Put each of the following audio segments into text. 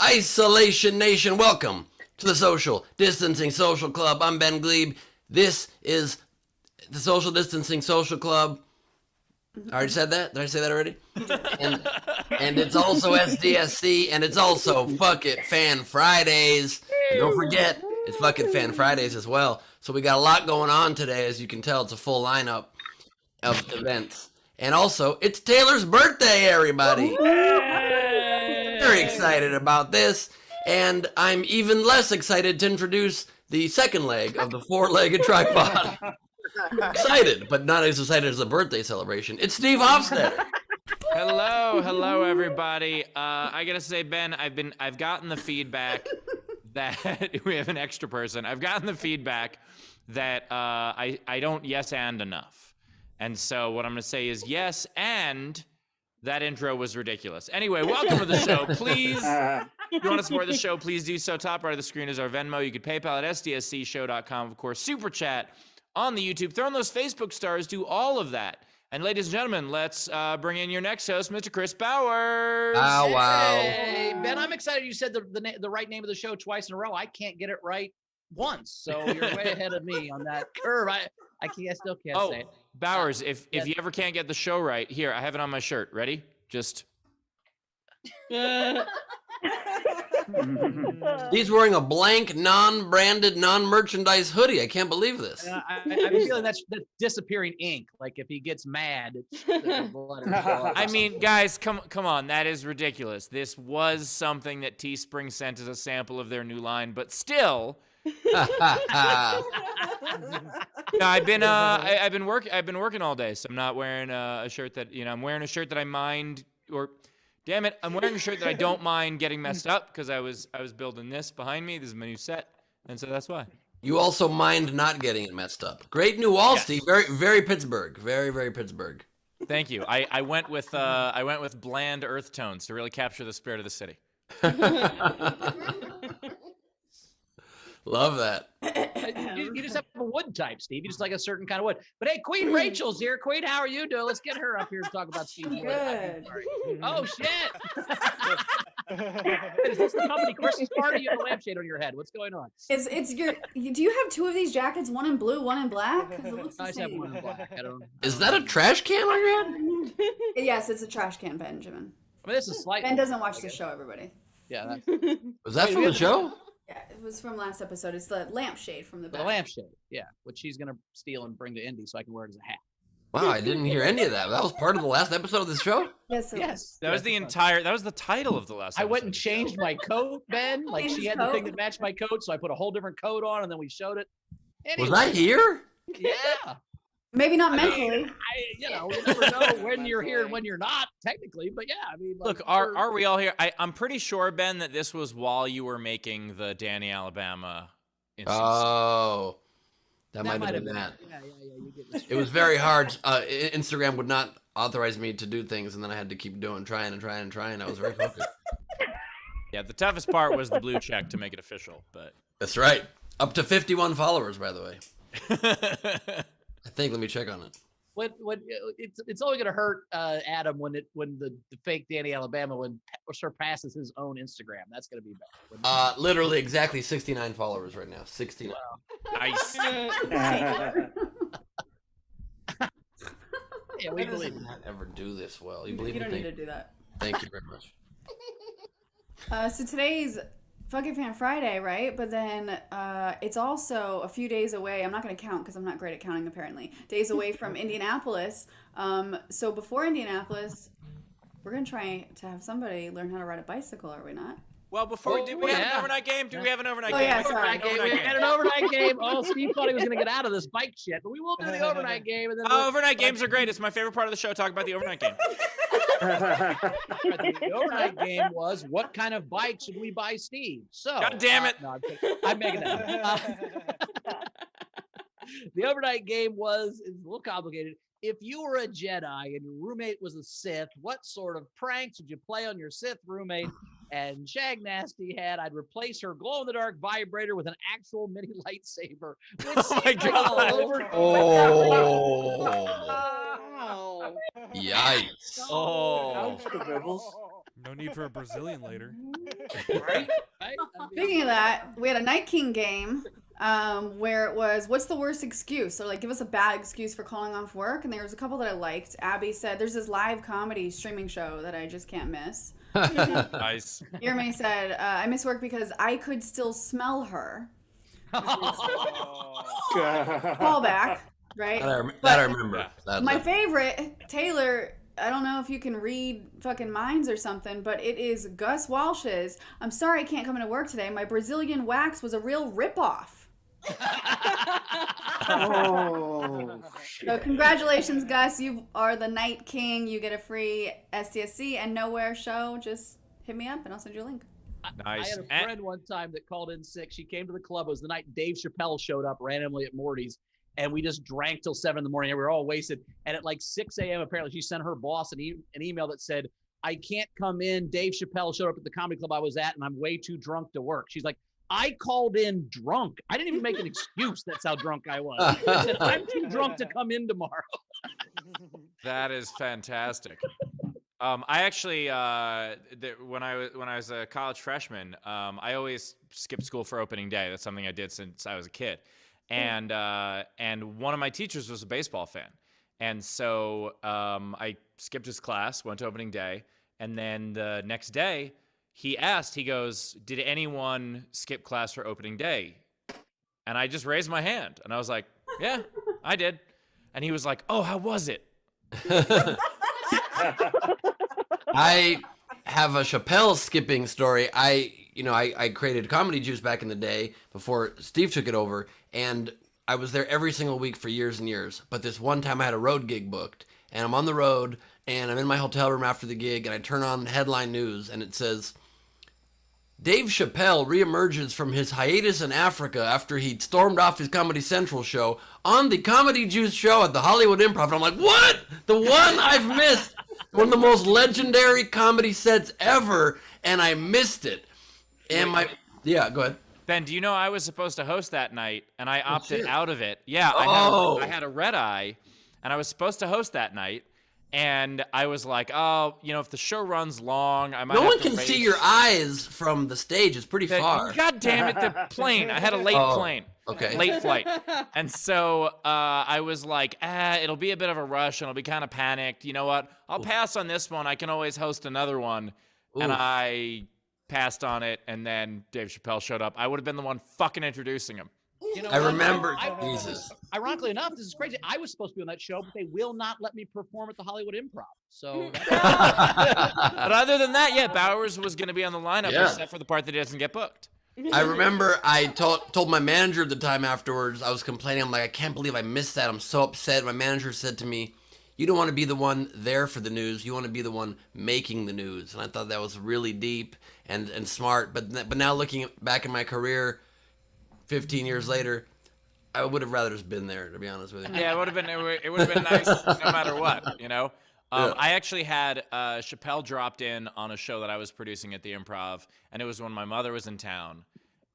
Isolation Nation, welcome to the Social Distancing Social Club. I'm Ben Glebe. This is the Social Distancing Social Club. I already said that? Did I say that already? And it's also SDSC, and it's also Fuck It Fan Fridays. And don't forget, it's Fuck It Fan Fridays as well. So we got a lot going on today. As you can tell, it's a full lineup of events. And also, it's Taylor's birthday, everybody. Very excited about this. And I'm even less excited to introduce the second leg of the four-legged tripod. Excited, but not as excited as the birthday celebration. It's Steve Hofstetter. Hello, everybody. I gotta say, Ben, I've gotten the feedback that we have an extra person. I've gotten the feedback that I don't yes and enough, and so what I'm gonna say is yes and. That intro was ridiculous. Anyway, welcome to the show. Please, if you want to support the show, please do so. Top right of the screen is our Venmo. You can PayPal at sdscshow.com. Of course, Super Chat on the YouTube. Throw in those Facebook stars. Do all of that. And ladies and gentlemen, let's bring in your next host, Mr. Chris Bowers. Oh, wow. Hey, Ben, I'm excited you said the right name of the show twice in a row. I can't get it right once, so you're way ahead of me on that curve. I still can't say it. Bowers, if you ever can't get the show right, here, I have it on my shirt. Ready? Just. He's wearing a blank, non-branded, non-merchandise hoodie. I can't believe this. I'm feeling that's disappearing ink. Like if he gets mad, it's I mean, guys, come on. That is ridiculous. This was something that Teespring sent as a sample of their new line, but still. I've been working all day, so I'm not wearing a shirt that I'm wearing a shirt that I mind, or damn it, I'm wearing a shirt that I don't mind getting messed up because I was building this behind me. This is my new set, and so that's why. You also mind not getting it messed up. Great new wall, Yes. Steve. Very, very Pittsburgh. Very, very Pittsburgh. Thank you. I went with bland earth tones to really capture the spirit of the city. Love that. you just have a wood type, Steve. You just like a certain kind of wood. But hey, Queen Rachel's here. Queen, how are you doing? Let's get her up here to talk about Steve's wood. Good. Oh shit! Is this the company Christmas party? You have a lampshade on your head. What's going on? It's your. Do you have two of these jackets? One in blue, one in black? 'Cause it looks the I just have same. one in black. I don't. Is that a trash can on your head? Yes, it's a trash can, Benjamin. I mean, this is slightly. Ben doesn't watch the show, everybody. Yeah, that's Was that from the show? Yeah, it was from last episode. It's the lampshade from the the back. lampshade. Yeah, which she's gonna steal and bring to Indy so I can wear it as a hat. Wow, I didn't hear any of that. That was part of the last episode of the show? Yes. it Yes, That was the title of the last. I went and episode of the show. changed my coat, Ben. Like Changed she had his the thing coat? that matched my coat, so I put a whole different coat on, and then we showed it. Anyway, Was I here? Yeah. Maybe not mentally. You never know when you're here and when you're not, technically. But yeah, I mean, like, Look, are we all here? I'm pretty sure, Ben, that this was while you were making the Danny Alabama instance. Oh, that might have been that. Yeah, you get this. It was very hard. Instagram would not authorize me to do things, and then I had to keep trying. I was very focused. Yeah, the toughest part was the blue check to make it official, but. That's right. Up to 51 followers, by the way. I think. Let me check on it. What it's only gonna hurt Adam when the fake Danny Alabama surpasses his own Instagram. That's gonna be bad. Literally exactly 69 followers right now. 69. Nice. Yeah, we believe Did it. not ever do this well. You believe You me? don't need to do that. Thank you very much. So today's Fucking Fan Friday, right? But then it's also a few days away. I'm not going to count because I'm not great at counting, apparently. Days away from Indianapolis. So before Indianapolis, we're going to try to have somebody learn how to ride a bicycle, are we not? Well, before we do, we have an yeah. overnight game. Do we have an overnight Oh, game? yeah, We have sorry. an overnight We game. had an overnight game. Oh, Steve thought he was going to get out of this bike shit, but we will do the overnight game. And then Overnight games are great. It's my favorite part of the show. Talk about the overnight game. The overnight game was what kind of bike should we buy Steve? So, God damn it. no, I'm kidding. I'm making that up. The overnight game it's a little complicated. If you were a Jedi and your roommate was a Sith, what sort of pranks would you play on your Sith roommate? And Shag Nasty had, I'd replace her glow-in-the-dark vibrator with an actual mini lightsaber. Oh my God. Yikes. Oh. No need for a Brazilian later. Right? I mean, Speaking of that, we had a Night King game where it was, what's the worst excuse? So, like, give us a bad excuse for calling off work. And there was a couple that I liked. Abby said, there's this live comedy streaming show that I just can't miss. Nice. Yermay said, I miss work because I could still smell her. Call back, right? That I remember. Yeah. That- My favorite, Taylor, I don't know if you can read fucking minds or something, but it is Gus Walsh's. I'm sorry I can't come into work today. My Brazilian wax was a real ripoff. Oh, So congratulations, Gus. You are the Night King. You get a free STSC and Nowhere show. Just hit me up and I'll send you a link. Nice. I had a friend one time that called in sick. She came to the club. It was the night Dave Chappelle showed up randomly at Morty's, and we just drank till 7 in the morning. And we were all wasted. And at like 6 a.m., apparently, she sent her boss an email that said, I can't come in. Dave Chappelle showed up at the comedy club I was at, and I'm way too drunk to work. She's like, I called in drunk. I didn't even make an excuse. That's how drunk I was. I said, I'm too drunk to come in tomorrow. That is fantastic. I actually, when I was a college freshman, I always skipped school for opening day. That's something I did since I was a kid, and one of my teachers was a baseball fan, and so I skipped his class, went to opening day, and then the next day he goes, "Did anyone skip class for opening day?" And I just raised my hand, and I was like, "Yeah, I did," and he was like, "Oh, how was it?" I have a Chappelle skipping story. I created Comedy Juice back in the day before Steve took it over, and I was there every single week for years and years. But this one time I had a road gig booked, and I'm on the road, and I'm in my hotel room after the gig, and I turn on headline news, and it says, Dave Chappelle reemerges from his hiatus in Africa after he stormed off his Comedy Central show on the Comedy Juice show at the Hollywood Improv. And I'm like, what? The one I've missed. One of the most legendary comedy sets ever, and I missed it. And yeah, go ahead. Ben, do you know I was supposed to host that night, and I opted shit. out of it? Yeah, Oh. I had a red eye, and I was supposed to host that night, and I was like, oh, if the show runs long, I might No have one to can race. see your eyes from the stage. It's pretty far. God damn it, the plane. I had a late Oh, plane. okay. Late flight. And so I was like, it'll be a bit of a rush, and I'll be kind of panicked. You know what? I'll pass on this one. I can always host another one. And Oof. I passed on it, and then Dave Chappelle showed up. I would have been the one fucking introducing him. You know I what? remember. Jesus. Ironically enough, this is crazy. I was supposed to be on that show, but they will not let me perform at the Hollywood Improv. So But other than that, yeah, Bowers was going to be on the lineup Yeah. except for the part that doesn't get booked. I remember I told my manager at the time afterwards, I was complaining. I'm like, I can't believe I missed that. I'm so upset. My manager said to me, you don't want to be the one there for the news. You want to be the one making the news. And I thought that was really deep and smart. But now looking back in my career, 15 years later, I would have rather just been there, to be honest with you. Yeah, it would have been nice no matter what, Yeah. I actually had Chappelle dropped in on a show that I was producing at the Improv, and it was when my mother was in town,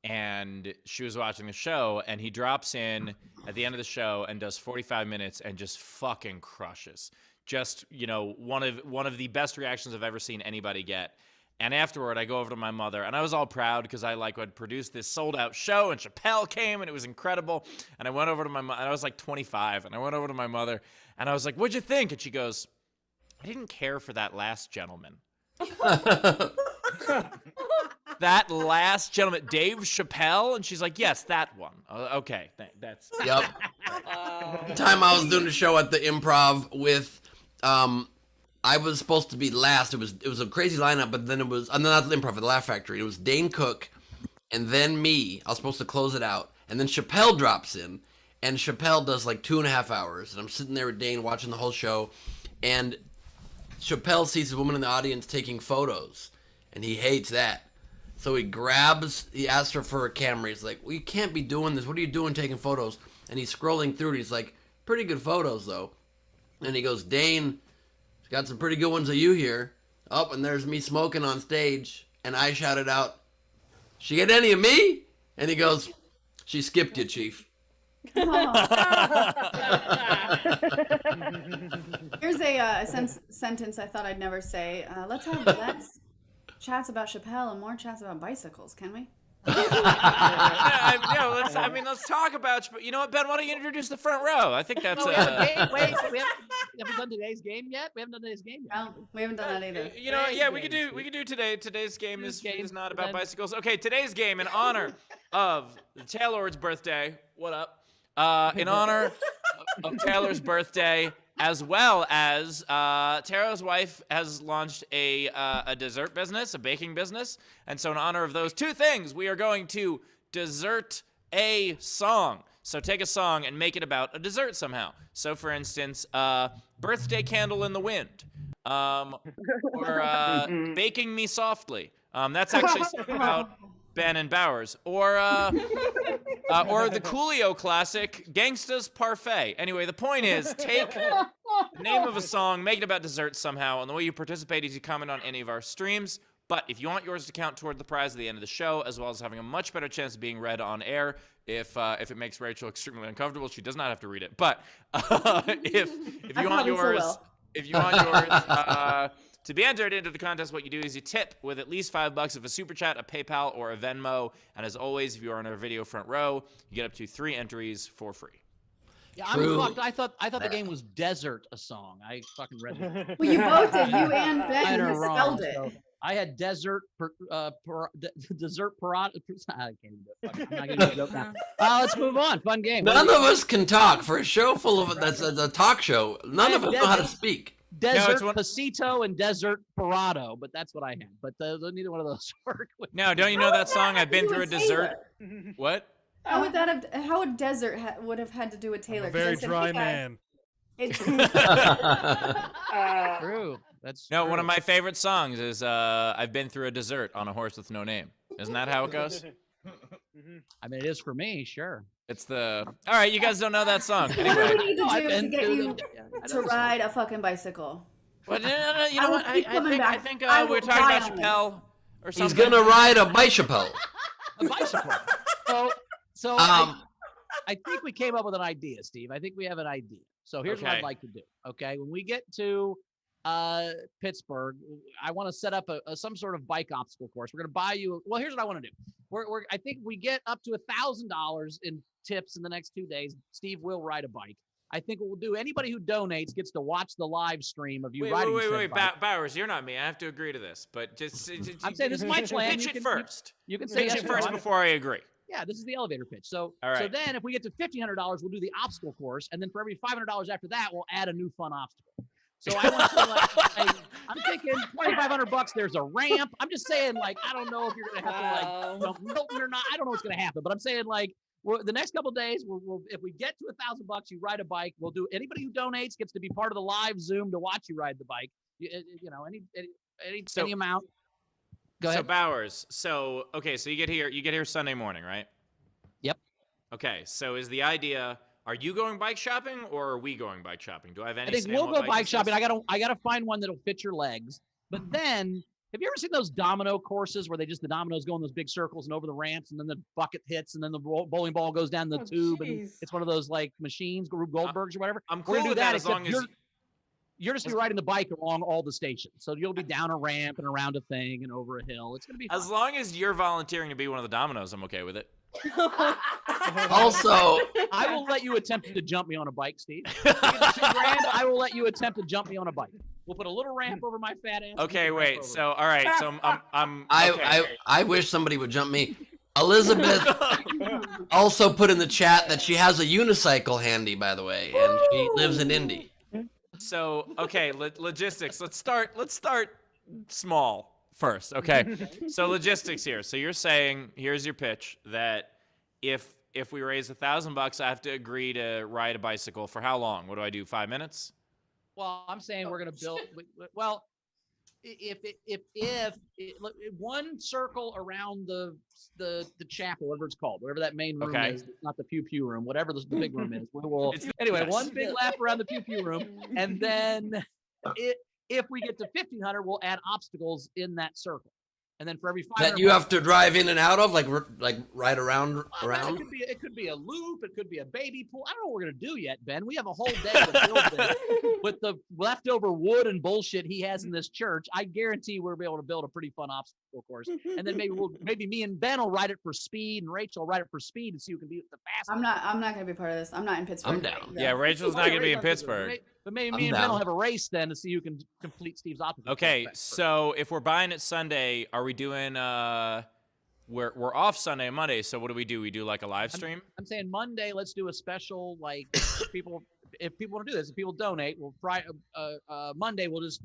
and she was watching the show, and he drops in at the end of the show and does 45 minutes and just fucking crushes. Just, one of the best reactions I've ever seen anybody get. And afterward, I go over to my mother, and I was all proud because I had produced this sold-out show, and Chappelle came, and it was incredible. And I went over to my mother, and I was like 25, and I went over to my mother, and I was like, "What'd you think?" And she goes, "I didn't care for that last gentleman." That last gentleman, Dave Chappelle? And she's like, "Yes, that one." Okay, that's... Yep. The time I was doing a show at the Improv with, I was supposed to be last. It was a crazy lineup, but then it was, not the Improv, at the Laugh Factory. It was Dane Cook, and then me. I was supposed to close it out, and then Chappelle drops in, and Chappelle does like 2.5 hours, and I'm sitting there with Dane watching the whole show, and Chappelle sees a woman in the audience taking photos, and he hates that. So he asks her for a camera. He's like, well, you can't be doing this. What are you doing taking photos? And he's scrolling through it. He's like, pretty good photos, though. And he goes, Dane, got some pretty good ones of you here. Oh, and there's me smoking on stage. And I shouted out, she get any of me? And he goes, she skipped you, Chief. Here's a sentence I thought I'd never say. Let's have chats about Chappelle and more chats about bicycles, can we? Let's talk about. You know what, Ben? Why don't you introduce the front row? I think that's. Oh, we have a game. Wait, we haven't done today's game yet. We haven't done today's game yet. No, we haven't done that either. You know, yeah, we could do today. Today's game is not about bicycles. Okay, today's game in honor of Taylor's birthday. What up? In honor of Taylor's birthday, as well as Tara's wife has launched a dessert business, a baking business, and so in honor of those two things, we are going to dessert a song. So take a song and make it about a dessert somehow. So for instance, Birthday Candle in the Wind, or Baking Me Softly. That's actually something about Ben and Bowers, or the Coolio classic, Gangsta's Parfait. Anyway, the point is, take the name of a song, make it about dessert somehow, and the way you participate is you comment on any of our streams. But if you want yours to count toward the prize at the end of the show, as well as having a much better chance of being read on air, if it makes Rachel extremely uncomfortable, she does not have to read it. But if you want yours, to be entered into the contest, what you do is you tip with at least $5 of a super chat, a PayPal, or a Venmo. And as always, if you are on our video front row, you get up to 3 entries for free. Yeah, I'm fucked. I thought the game was Desert a song. I fucking read it. Well, you both did. You and Ben spelled it. So I had dessert parada. I can't even do it. I'm not gonna joke now. Let's move on. Fun game. None of us can talk for a show full of that's a talk show. None of us know how to speak. Desert Pasito and Desert Parado, but that's what I had. But neither one of those work. No, don't you know that song? I've been through a dessert. What? How would desert would have had to do with Taylor? I'm a very dry man. It's True. That's no. true. One of my favorite songs is "I've Been Through a Dessert on a Horse with No Name." Isn't that how it goes? I mean, it is for me, sure. It's the. All right, you guys don't know that song. what do Anyway. we need to do to get you to ride a fucking bicycle? Well, no, you know what? I think I we were will talking die about on it. Chappelle or something. He's gonna ride a bicycle. A bicycle. So I think we came up with an idea, Steve. I think we have an idea. So here's what I'd Okay. like to do. Okay, when we get to Pittsburgh, I want to set up some sort of bike obstacle course. We're gonna buy you. Well, here's what I want to do. I think we get up to $1,000 in tips in the next 2 days. Steve will ride a bike. I think what we'll do, anybody who donates gets to watch the live stream of you riding. Wait, Bowers, you're not me. I have to agree to this, but just I'm saying this is my plan. Pitch it first. You can say Pitch yes it or first no. before I agree. Yeah, this is the elevator pitch. So, All right. so then if we get to $1,500, we'll do the obstacle course, and then for every $500 after that, we'll add a new fun obstacle. So I want to I'm thinking $2,500. There's a ramp. I'm just saying, I don't know if you're gonna have to jump Milton or not. I don't know what's gonna happen, but I'm saying the next couple of days, we'll if we get to $1,000, you ride a bike. We'll do anybody who donates gets to be part of the live Zoom to watch you ride the bike. Any amount. Go ahead. So Bowers, so you get here Sunday morning, right? Yep. Okay, so is the idea? Are you going bike shopping or are we going bike shopping? Do I have any? I think say on we'll what go bike this shopping. is? I gotta find one that'll fit your legs. But then, have you ever seen those domino courses where the dominoes go in those big circles and over the ramps, and then the bucket hits, and then the bowling ball goes down the tube, and it's one of those machines, Rube Goldberg's or whatever. I'm We're cool gonna do with that as except long as you're just gonna be riding the bike along all the stations. So you'll be down a ramp and around a thing and over a hill. It's gonna be fun. as long as you're volunteering to be one of the dominoes, I'm okay with it. Also, I will let you attempt to jump me on a bike, Steve. If you get $2,000, I will let you attempt to jump me on a bike. We'll put a little ramp over my fat ass. Okay, wait. So all right, so I'm I wish somebody would jump me. Elizabeth also put in the chat that she has a unicycle handy, by the way, and she lives in Indy. So okay, logistics. Let's start small first. Okay, so logistics here. So you're saying here's your pitch that if we raise $1,000, I have to agree to ride a bicycle for how long? What do I do? 5 minutes? Well, I'm saying we're going to build. Well, if look, one circle around the chapel, whatever it's called, whatever that main room Okay. is, not the pew pew room, whatever the big room is, we will. It's Anyway, yes. one big lap around the pew pew room, and then if we get to 1,500, we'll add obstacles in that circle. And then for every 500 That you have to drive in and out of, like right around. It could be a loop. It could be a baby pool. I don't know what we're gonna do yet, Ben. We have a whole day to build this with the leftover wood and bullshit he has in this church. I guarantee we'll be able to build a pretty fun obstacle course. And then maybe me and Ben will ride it for speed, and Rachel will ride it for speed and see who can beat the fastest. I'm not gonna be part of this. I'm not in Pittsburgh. I'm down. Yeah, Rachel's not gonna be in Pittsburgh. But maybe I'm me and Ben down. will have a race then to see who can complete Steve's obstacle. Okay, course first. so if we're buying it Sunday, are we doing? We're off Sunday and Monday. So what do? We do like a live stream? I'm saying Monday, let's do a special, like if people want to do this, if people donate, we'll Monday we'll just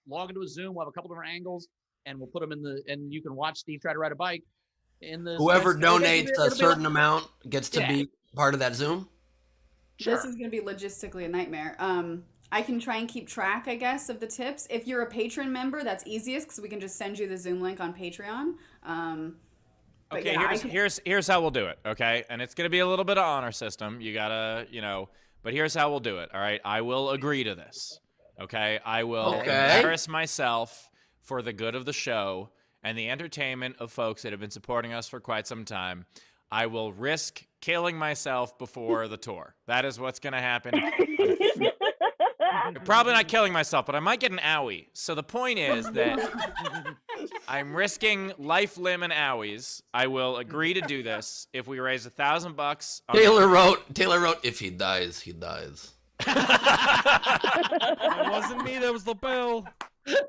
log into a Zoom. We'll have a couple different angles, and we'll put them and you can watch Steve try to ride a bike. Whoever donates a certain like, amount gets to be part of that Zoom. Sure. This is gonna be logistically a nightmare. I can try and keep track, I guess, of the tips. If you're a patron member, that's easiest because we can just send you the Zoom link on Patreon. But Okay, yeah, here's how we'll do it. Okay, and it's gonna be a little bit of honor system. You gotta, but here's how we'll do it. All right, I will agree to this. Okay, I will embarrass myself for the good of the show and the entertainment of folks that have been supporting us for quite some time. I will risk killing myself before the tour. That is what's gonna happen. Probably not killing myself, but I might get an owie. So the point is that I'm risking life, limb, and owies. I will agree to do this if we raise $1,000. Taylor wrote, if he dies, he dies. That wasn't me. That was the bell.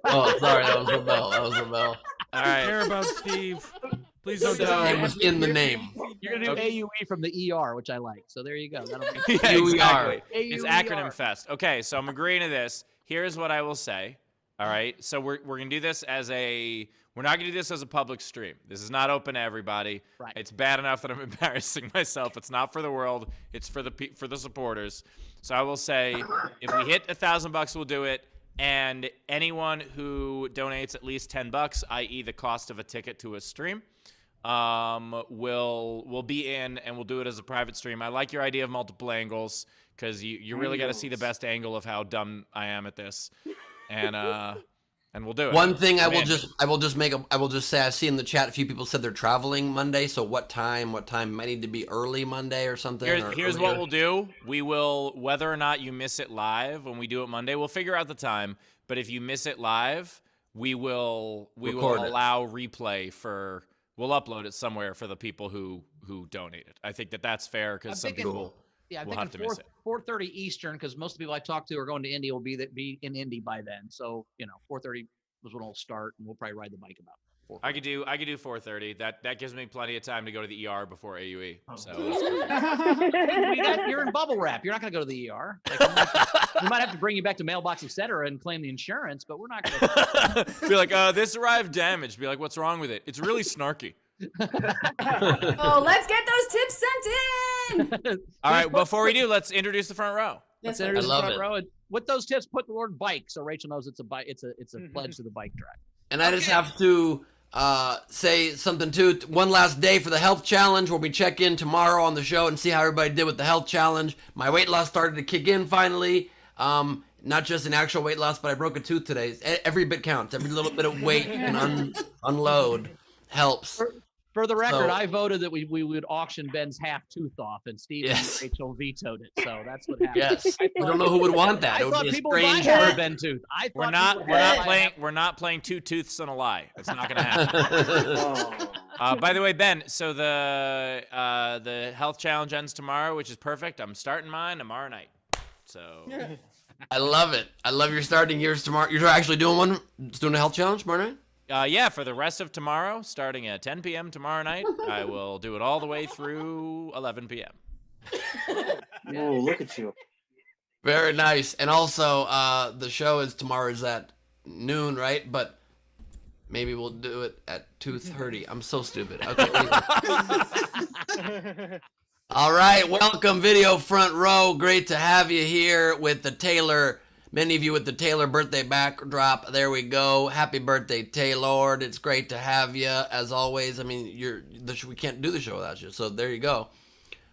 Oh, sorry, that was the bell. All I right. care about Steve. Please don't It die. was in the name. You're gonna do AUE from the ER, which I like. So there you go. That'll be Yeah, exactly. AUER. It's acronym fest. Okay, so I'm agreeing to this. Here's what I will say. All right, so we're gonna do this we're not gonna do this as a public stream. This is not open to everybody. Right. It's bad enough that I'm embarrassing myself. It's not for the world. It's for the supporters. So I will say, if we hit $1,000, we'll do it. And anyone who donates at least $10, i.e., the cost of a ticket to a stream, will be in, and we'll do it as a private stream. I like your idea of multiple angles because you really got to see the best angle of how dumb I am at this, and we'll do it. One thing I I'm will in. just say, I see in the chat a few people said they're traveling Monday. So what time might need to be early Monday or something? Here's what we'll do. We will, whether or not you miss it live when we do it Monday, we'll figure out the time. But if you miss it live, we will allow replay for. We'll upload it somewhere for the people who donated. I think that's fair because some people will have to miss it. 4:30 Eastern, because most of the people I talk to are going to Indy will be in Indy by then. So 4:30 was when it'll start, and we'll probably ride the bike about 4:30. I could do 4:30. That gives me plenty of time to go to the ER before AUE. So You're in bubble wrap. You're not going to go to the ER. We might have to bring you back to Mailbox Etc. and claim the insurance, but we're not going to. be like, this arrived damaged. Be like, what's wrong with it? It's really snarky. Oh, let's get those tips sent in. All right, before we do, let's introduce the front row. Let's Yes, introduce I love the front it. row. And with those tips, put the word bike so Rachel knows it's a bike. It's a pledge to the bike drive. And I just have to say something too. One last day for the health challenge where we check in tomorrow on the show and see how everybody did with the health challenge. My weight loss started to kick in finally. Not just an actual weight loss, but I broke a tooth today. Every bit counts. Every little bit of weight and unload helps. For the record, So- I voted that we would auction Ben's half tooth off, and Steve Yes. and Rachel vetoed it. So that's what happened. Yes. I don't know who would want that. I It would thought be a people would buy strange half hurt. a Ben tooth. I thought We're people not would we're not buy playing half- we're not playing two tooths and a lie. It's not gonna happen. By the way, Ben, so the health challenge ends tomorrow, which is perfect. I'm starting mine tomorrow night. So I love it. I love your starting yours tomorrow. You're actually doing doing a health challenge tomorrow night? yeah, for the rest of tomorrow, starting at 10 p.m. tomorrow night, I will do it all the way through 11 p.m. Oh, look at you. Very nice. And also, the show is tomorrow's at noon, right? But maybe we'll do it at 2:30. I'm so stupid. Okay. All right. Welcome, Video Front Row. Great to have you here with the Taylor. Many of you with the Taylor birthday backdrop. There we go. Happy birthday, Taylor. It's great to have you as always. I mean, we can't do the show without you. So there you go.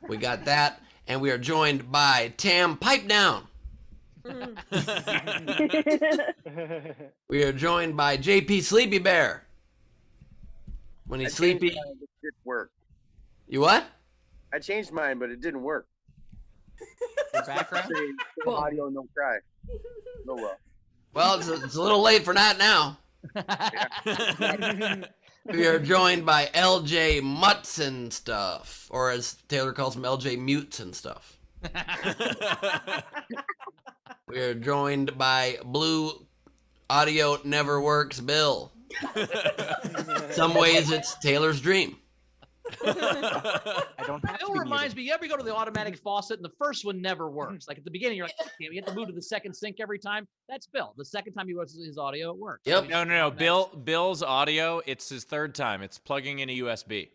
We got that. And we are joined by Tam Pipe Down. We are joined by JP Sleepy Bear. When he's I changed sleepy. mine, it didn't work. You what? I changed mine, but it didn't work. The background. Say, Cool. audio, no cry. No well. Well, it's a little late for that now. We are joined by LJ Mutts and stuff, or as Taylor calls him, LJ Mutes and stuff. We are joined by Blue Audio Never Works Bill. Some ways it's Taylor's dream. I don't have Bill reminds me, you ever go to the automatic faucet and the first one never works? Like at the beginning, you're like, damn, you have to move to the second sink every time. That's Bill. The second time he goes to his audio, it works. Yep. No. Bill's audio. It's his third time. It's plugging in a USB.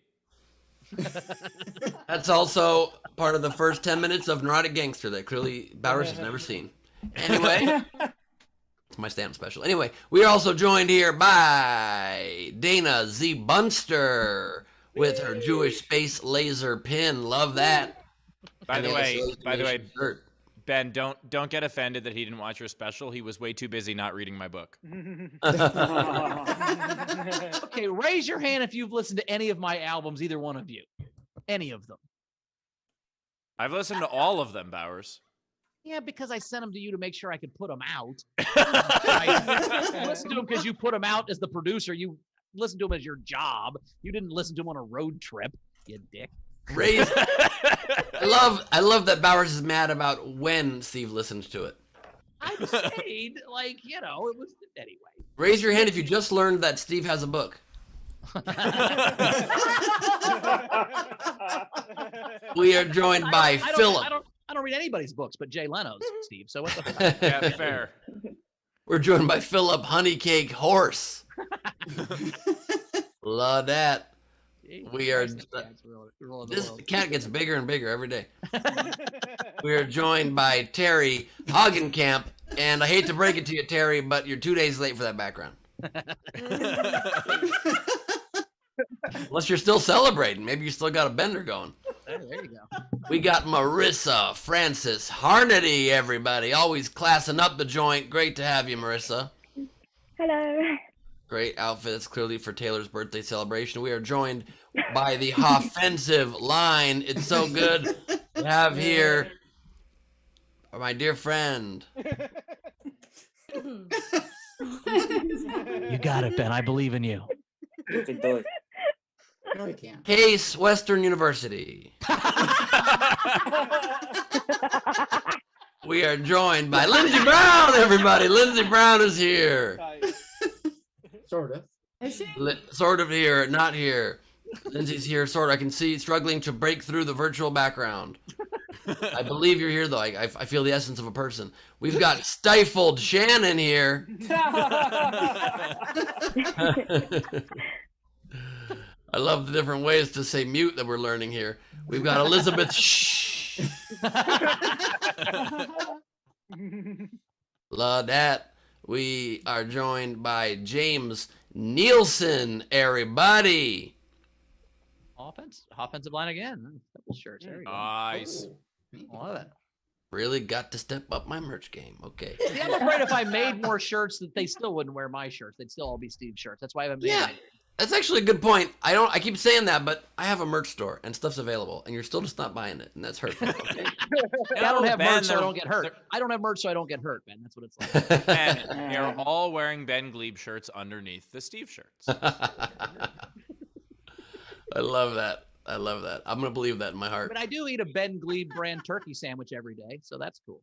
That's also part of the first 10 minutes of Neurotic Gangster that clearly Bowers has never seen. Anyway, it's my stamp special. Anyway, we are also joined here by Dana Z. Bunster with her Jewish space laser pin. Love that. By the way, shirt. Ben, don't get offended that he didn't watch your special. He was way too busy not reading my book. Okay, raise your hand if you've listened to any of my albums, either one of you. Any of them. I've listened to all of them, Bowers. Yeah, because I sent them to you to make sure I could put them out. I listened to them because you put them out as the producer. You listened to them as your job. You didn't listen to them on a road trip, you dick. Raise. I love that Bowers is mad about when Steve listened to it. I stayed, like, you know, it was anyway. Raise your hand if you just learned that Steve has a book. We are joined by Philip. I don't read anybody's books but Jay Leno's, Steve. So what the fuck? Yeah, fair. We're joined by Philip Honeycake Horse. Love that. We are. This cat gets bigger and bigger every day. We are joined by Terry Hagenkamp, and I hate to break it to you, Terry, but you're 2 days late for that background. Unless you're still celebrating, maybe you still got a bender going. There you go. We got Marissa Francis Harnedy, everybody. Always classing up the joint. Great to have you, Marissa. Hello. Great outfit. It's clearly for Taylor's birthday celebration. We are joined by the offensive line. It's so good to have here my dear friend. You got it, Ben. I believe in you. You can do it. No, he can't. Case Western University. We are joined by Lindsey Brown, everybody. Lindsey Brown is here. Sort of. Is she? Sort of here, not here. Lindsay's here, sort of. I can see struggling to break through the virtual background. I believe you're here, though. I feel the essence of a person. We've got stifled Shannon here. I love the different ways to say mute that we're learning here. We've got Elizabeth Shh. Love that. We are joined by James Nielsen, everybody. Offensive line again. Double shirts. There we go. Nice. Love it. Really got to step up my merch game. Okay. See, I'm afraid if I made more shirts that they still wouldn't wear my shirts. They'd still all be Steve's shirts. That's why I haven't made Yeah. any. That's actually a good point. I keep saying that, but I have a merch store and stuff's available, and you're still just not buying it, and that's hurtful. Okay? I don't have Ben, merch, so I they're- don't get hurt. I don't have merch, so I don't get hurt, Ben. That's what it's like. Ben, you're all wearing Ben Glebe shirts underneath the Steve shirts. I love that. I love that. I'm gonna believe that in my heart. But I do eat a Ben Glebe brand turkey sandwich every day, so that's cool.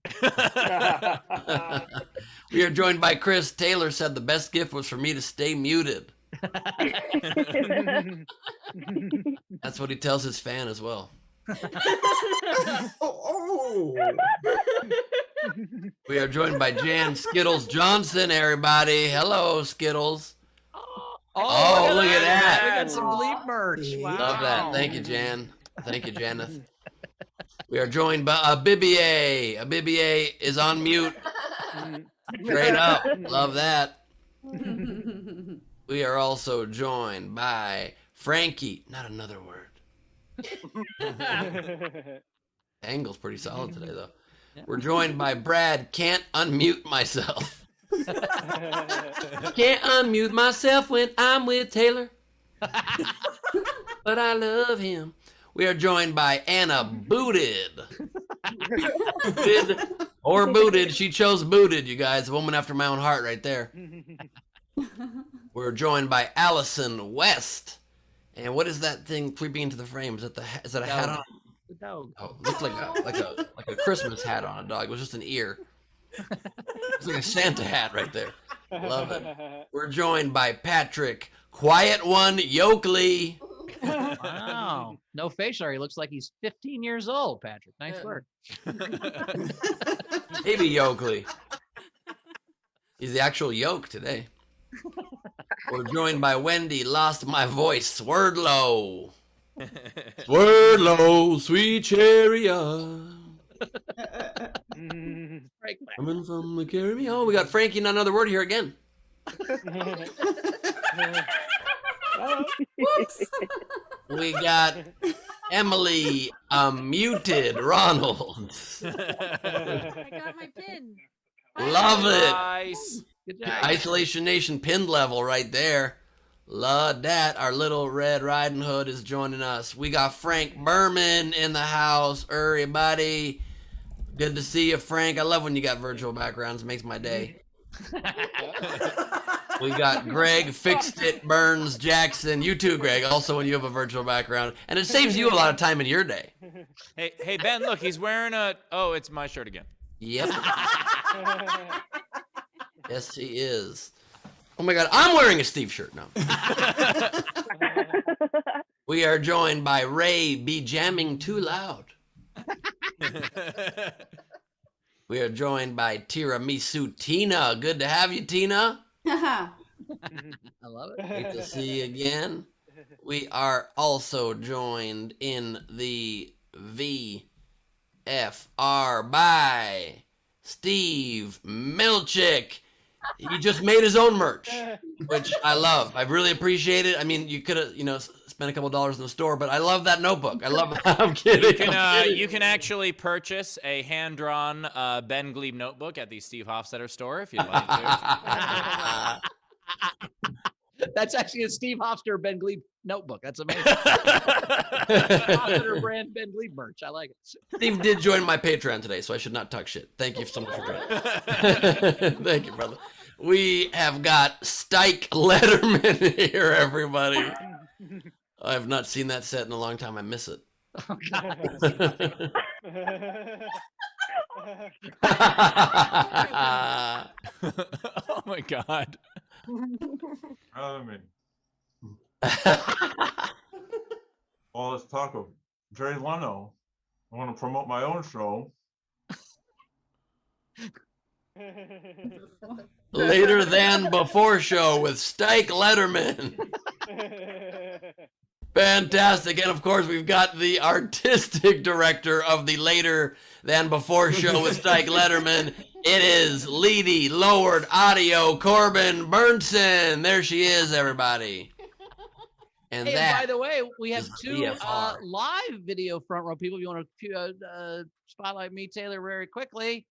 We are joined by Chris. Taylor said the best gift was for me to stay muted. That's what he tells his fan as well. Oh. We are joined by Jan Skittles Johnson, everybody. Hello, Skittles. Oh, look at that. We got some Glebe merch. Wow. Love that. Thank you, Jan. Thank you, Janeth. We are joined by Abibier. Abibier is on mute. Straight up. Love that. We are also joined by Frankie. Not another word. Angle's pretty solid today, though. We're joined by Brad. Can't unmute myself. Can't unmute myself when I'm with Taylor. But I love him. We are joined by Anna Booted. Booted or booted. She chose booted, you guys. A woman after my own heart right there. We're joined by Allison West. And what is that thing creeping into the frame? Is that a hat on? The dog. Oh, it looked like a Christmas hat on a dog. It was just an ear. It's like a Santa hat right there. Love it. We're joined by Patrick Quiet One Yoakley. Wow. No facial hair. He looks like he's 15 years old, Patrick. Nice work. Baby Yoakley. He's the actual yoke today. We're joined by Wendy Lost My Voice Swerdlow. Swerdlow, sweet chariot. Frank, Coming from the Caribbean. Oh, we got Frankie, not another word here again. Whoops. We got Emily Muted Ronald. I got my pin. Love it. Nice. good job. Isolation Nation pinned level right there. Love that. Our little Red Riding Hood is joining us. We got Frank Berman in the house. Everybody. Good to see you, Frank. I love when you got virtual backgrounds. It makes my day. We got Greg Fixed It Burns Jackson. You too, Greg. Also when you have a virtual background. And it saves you a lot of time in your day. Hey, Ben, look, he's wearing a... Oh, it's my shirt again. Yep. Yes, he is. Oh my God, I'm wearing a Steve shirt now. We are joined by Ray Be Jamming Too Loud. We are joined by Tiramisu Tina. Good to have you, Tina. I love it. Great to see you again. We are also joined in the VFR by Steve Milchick. He just made his own merch, which I love. I really appreciate it. I mean, you could have, spent a couple dollars in the store, but I love that notebook. I love. I'm kidding. You can actually purchase a hand-drawn Ben Glebe notebook at the Steve Hofstetter store if you'd like to. That's actually a Steve Hofstetter Ben Glebe notebook. That's amazing. Hofstetter brand Ben Glebe merch. I like it. Steve did join my Patreon today, so I should not talk shit. Thank you so much for joining. Thank you, brother. We have got Stike Letterman here, everybody. I have not seen that set in a long time. I miss it. Oh, God. Oh my God. All this talk of Jay Leno. I want to promote my own show. Later Than Before show with Stike Letterman. Fantastic. And of course, we've got the artistic director of the Later Than Before show with Stike Letterman. It is Leedy Lowered Audio Corbin Burnson. There she is, everybody. And Hey, that and by the way, we have is two VFR. live video front row people. If you want to spotlight me, Taylor, very quickly.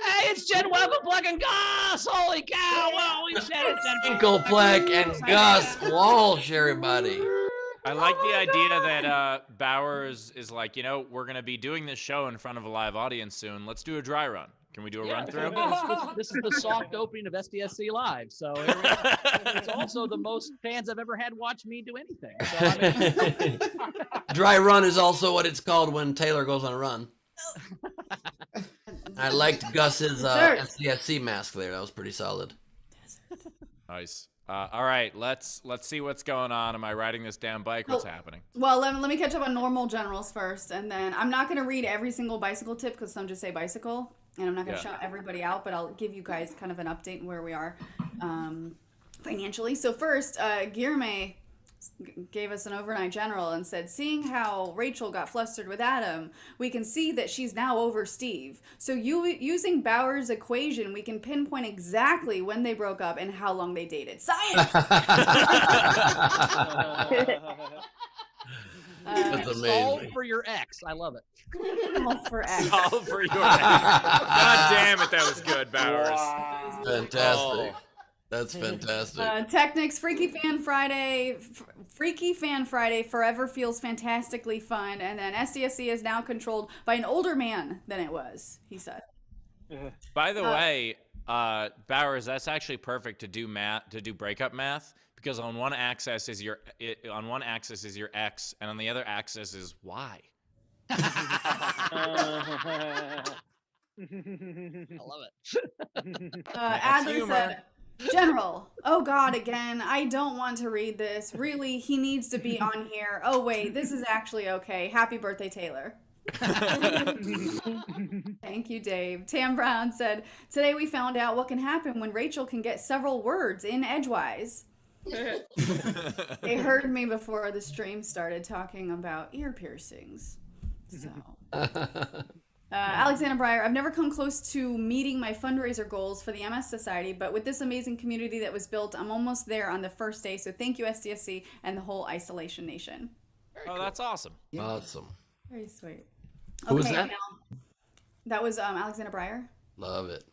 Hey, it's Jen Webblepleck and Gus! Holy cow! Well, we said it. Jen Finkelpleck and Gus Walsh, everybody. I like the idea that Bowers is like, we're going to be doing this show in front of a live audience soon. Let's do a dry run. Can we do a run through? This is the soft opening of SDSC Live. So here we go. It's also the most fans I've ever had watch me do anything. So, I mean, Dry run is also what it's called when Taylor goes on a run. I liked Gus's SDSC mask there. That was pretty solid. Nice. All right, let's see what's going on. Am I riding this damn bike? What's happening? Well, let me catch up on normal generals first, and then I'm not going to read every single bicycle tip because some just say bicycle, and I'm not going to shout everybody out, but I'll give you guys kind of an update on where we are financially. So first, Guillerme gave us an overnight general and said, seeing how Rachel got flustered with Adam, we can see that she's now over Steve. So using Bauer's equation, we can pinpoint exactly when they broke up and how long they dated. Science! That's amazing. solve for your ex. I love it. Solve for X. All for your God damn it, that was good, Bowers. Fantastic. That's fantastic. Technics Freaky Fan Friday. Freaky Fan Friday forever feels fantastically fun. And then SDSC is now controlled by an older man than it was, he said. By the way, Bowers, that's actually perfect to do breakup math, because on one axis is your X, and on the other axis is Y. I love it. Adler humor. said, General, oh God, again, I don't want to read this. Really, he needs to be on here. Oh wait, this is actually okay. Happy birthday, Taylor. Thank you, Dave. Tam Brown said, today we found out what can happen when Rachel can get several words in edgewise. They heard me before the stream started talking about ear piercings. So, Alexander Breyer, I've never come close to meeting my fundraiser goals for the MS Society, but with this amazing community that was built, I'm almost there on the first day. So thank you, SDSC, and the whole Isolation Nation. Oh, that's awesome. Awesome. Very sweet. Who was that? Now, that was Alexander Breyer. Love it.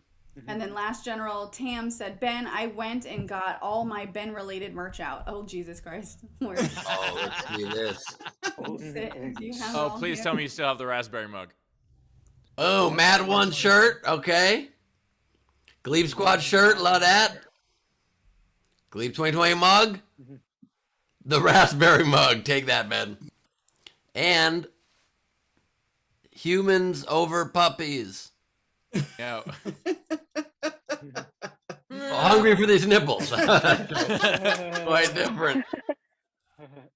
And then last General Tam said, Ben, I went and got all my Ben-related merch out. Oh, Jesus Christ. Where? Oh, let's see this. Do you have it Oh, all please here? tell me you still have the raspberry mug. Oh, Mad One shirt. Okay. Glebe Squad shirt. Love that. Glebe 2020 mug. The raspberry mug. Take that, Ben. And humans over puppies. Yeah. Hungry for these nipples. Quite different.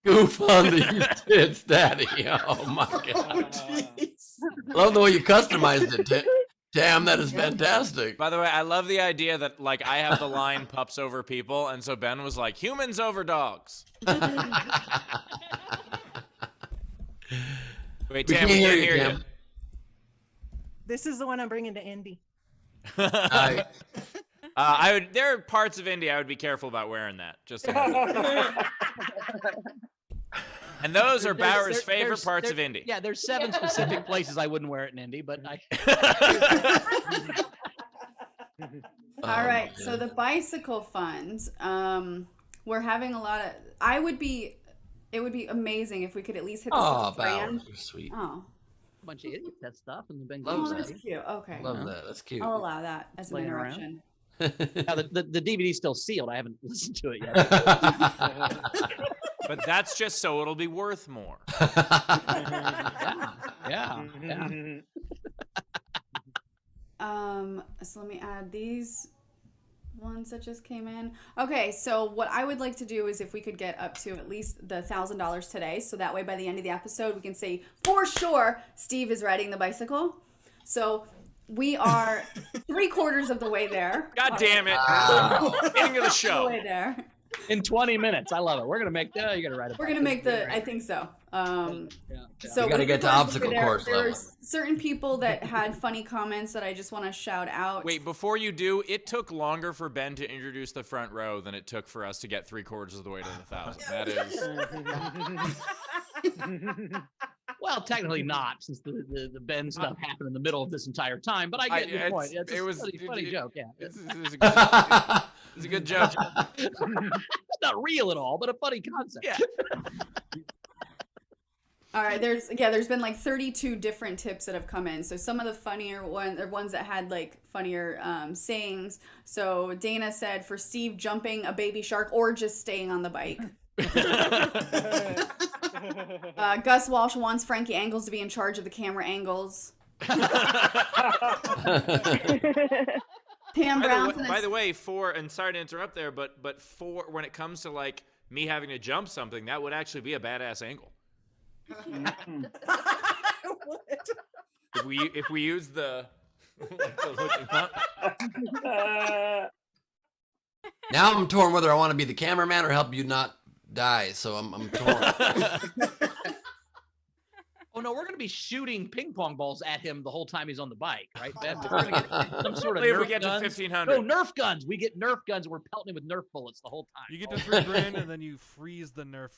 Goof on these tits, Daddy. Oh my God. Love the way you customized it. Damn, that is fantastic. By the way, I love the idea that like I have the line pups over people, and so Ben was like humans over dogs. Wait, We Tam, can't we hear can't you, hear you. Tam. This is the one I'm bringing to Indy. Hi. I would. There are parts of Indy I would be careful about wearing that. Just. And those are Bauer's favorite parts of Indy. Yeah, there's 7 specific places I wouldn't wear it in Indy, but I. All right, so the bicycle funds, we're having a lot of. It would be amazing if we could at least hit the Oh, $6 grand. Bauer, you're sweet. Oh, A bunch of idiots that stuff and the Ben Love that's that. cute. Okay, Love that. That's cute. I'll allow that as an Playing around. interruption. Now, the DVD's still sealed. I haven't listened to it yet. But that's just so it'll be worth more. Yeah. So let me add these ones that just came in. Okay, so what I would like to do is if we could get up to at least the $1,000 today, so that way by the end of the episode we can say for sure Steve is riding the bicycle. So we are 3/4 of the way there. God damn it! Ending of the show. Way there. In 20 minutes. I love it. We're gonna make. You gotta write it. We're gonna make the. I think so. So You gotta with get to regards obstacle there, course level. There's certain people that had funny comments that I just want to shout out. Wait, before you do, it took longer for Ben to introduce the front row than it took for us to get 3/4 of the way to the 1,000. That is. Well, technically not, since the Ben stuff happened in the middle of this entire time. But I get your point. It's it a was funny joke. Yeah, It's a good joke. it's not real at all, but a funny concept. Yeah. All right, there's been like 32 different tips that have come in. So some of the funnier ones that had like funnier sayings. So Dana said for Steve jumping a baby shark or just staying on the bike. Gus Walsh wants Frankie Angles to be in charge of the camera angles. Pam Brown. By the way, and sorry to interrupt there, but for when it comes to like me having to jump something, that would actually be a badass angle. If we use the, like the looking up. Now I'm torn whether I want to be the cameraman or help you not die. So I'm torn. Oh no, we're gonna be shooting ping pong balls at him the whole time he's on the bike, right, Ben? We're gonna get some sort of If Nerf we get to guns. 1,500. No, Nerf guns. We get Nerf guns. And we're pelting him with Nerf bullets the whole time. You get to $3 grand and then you freeze the Nerf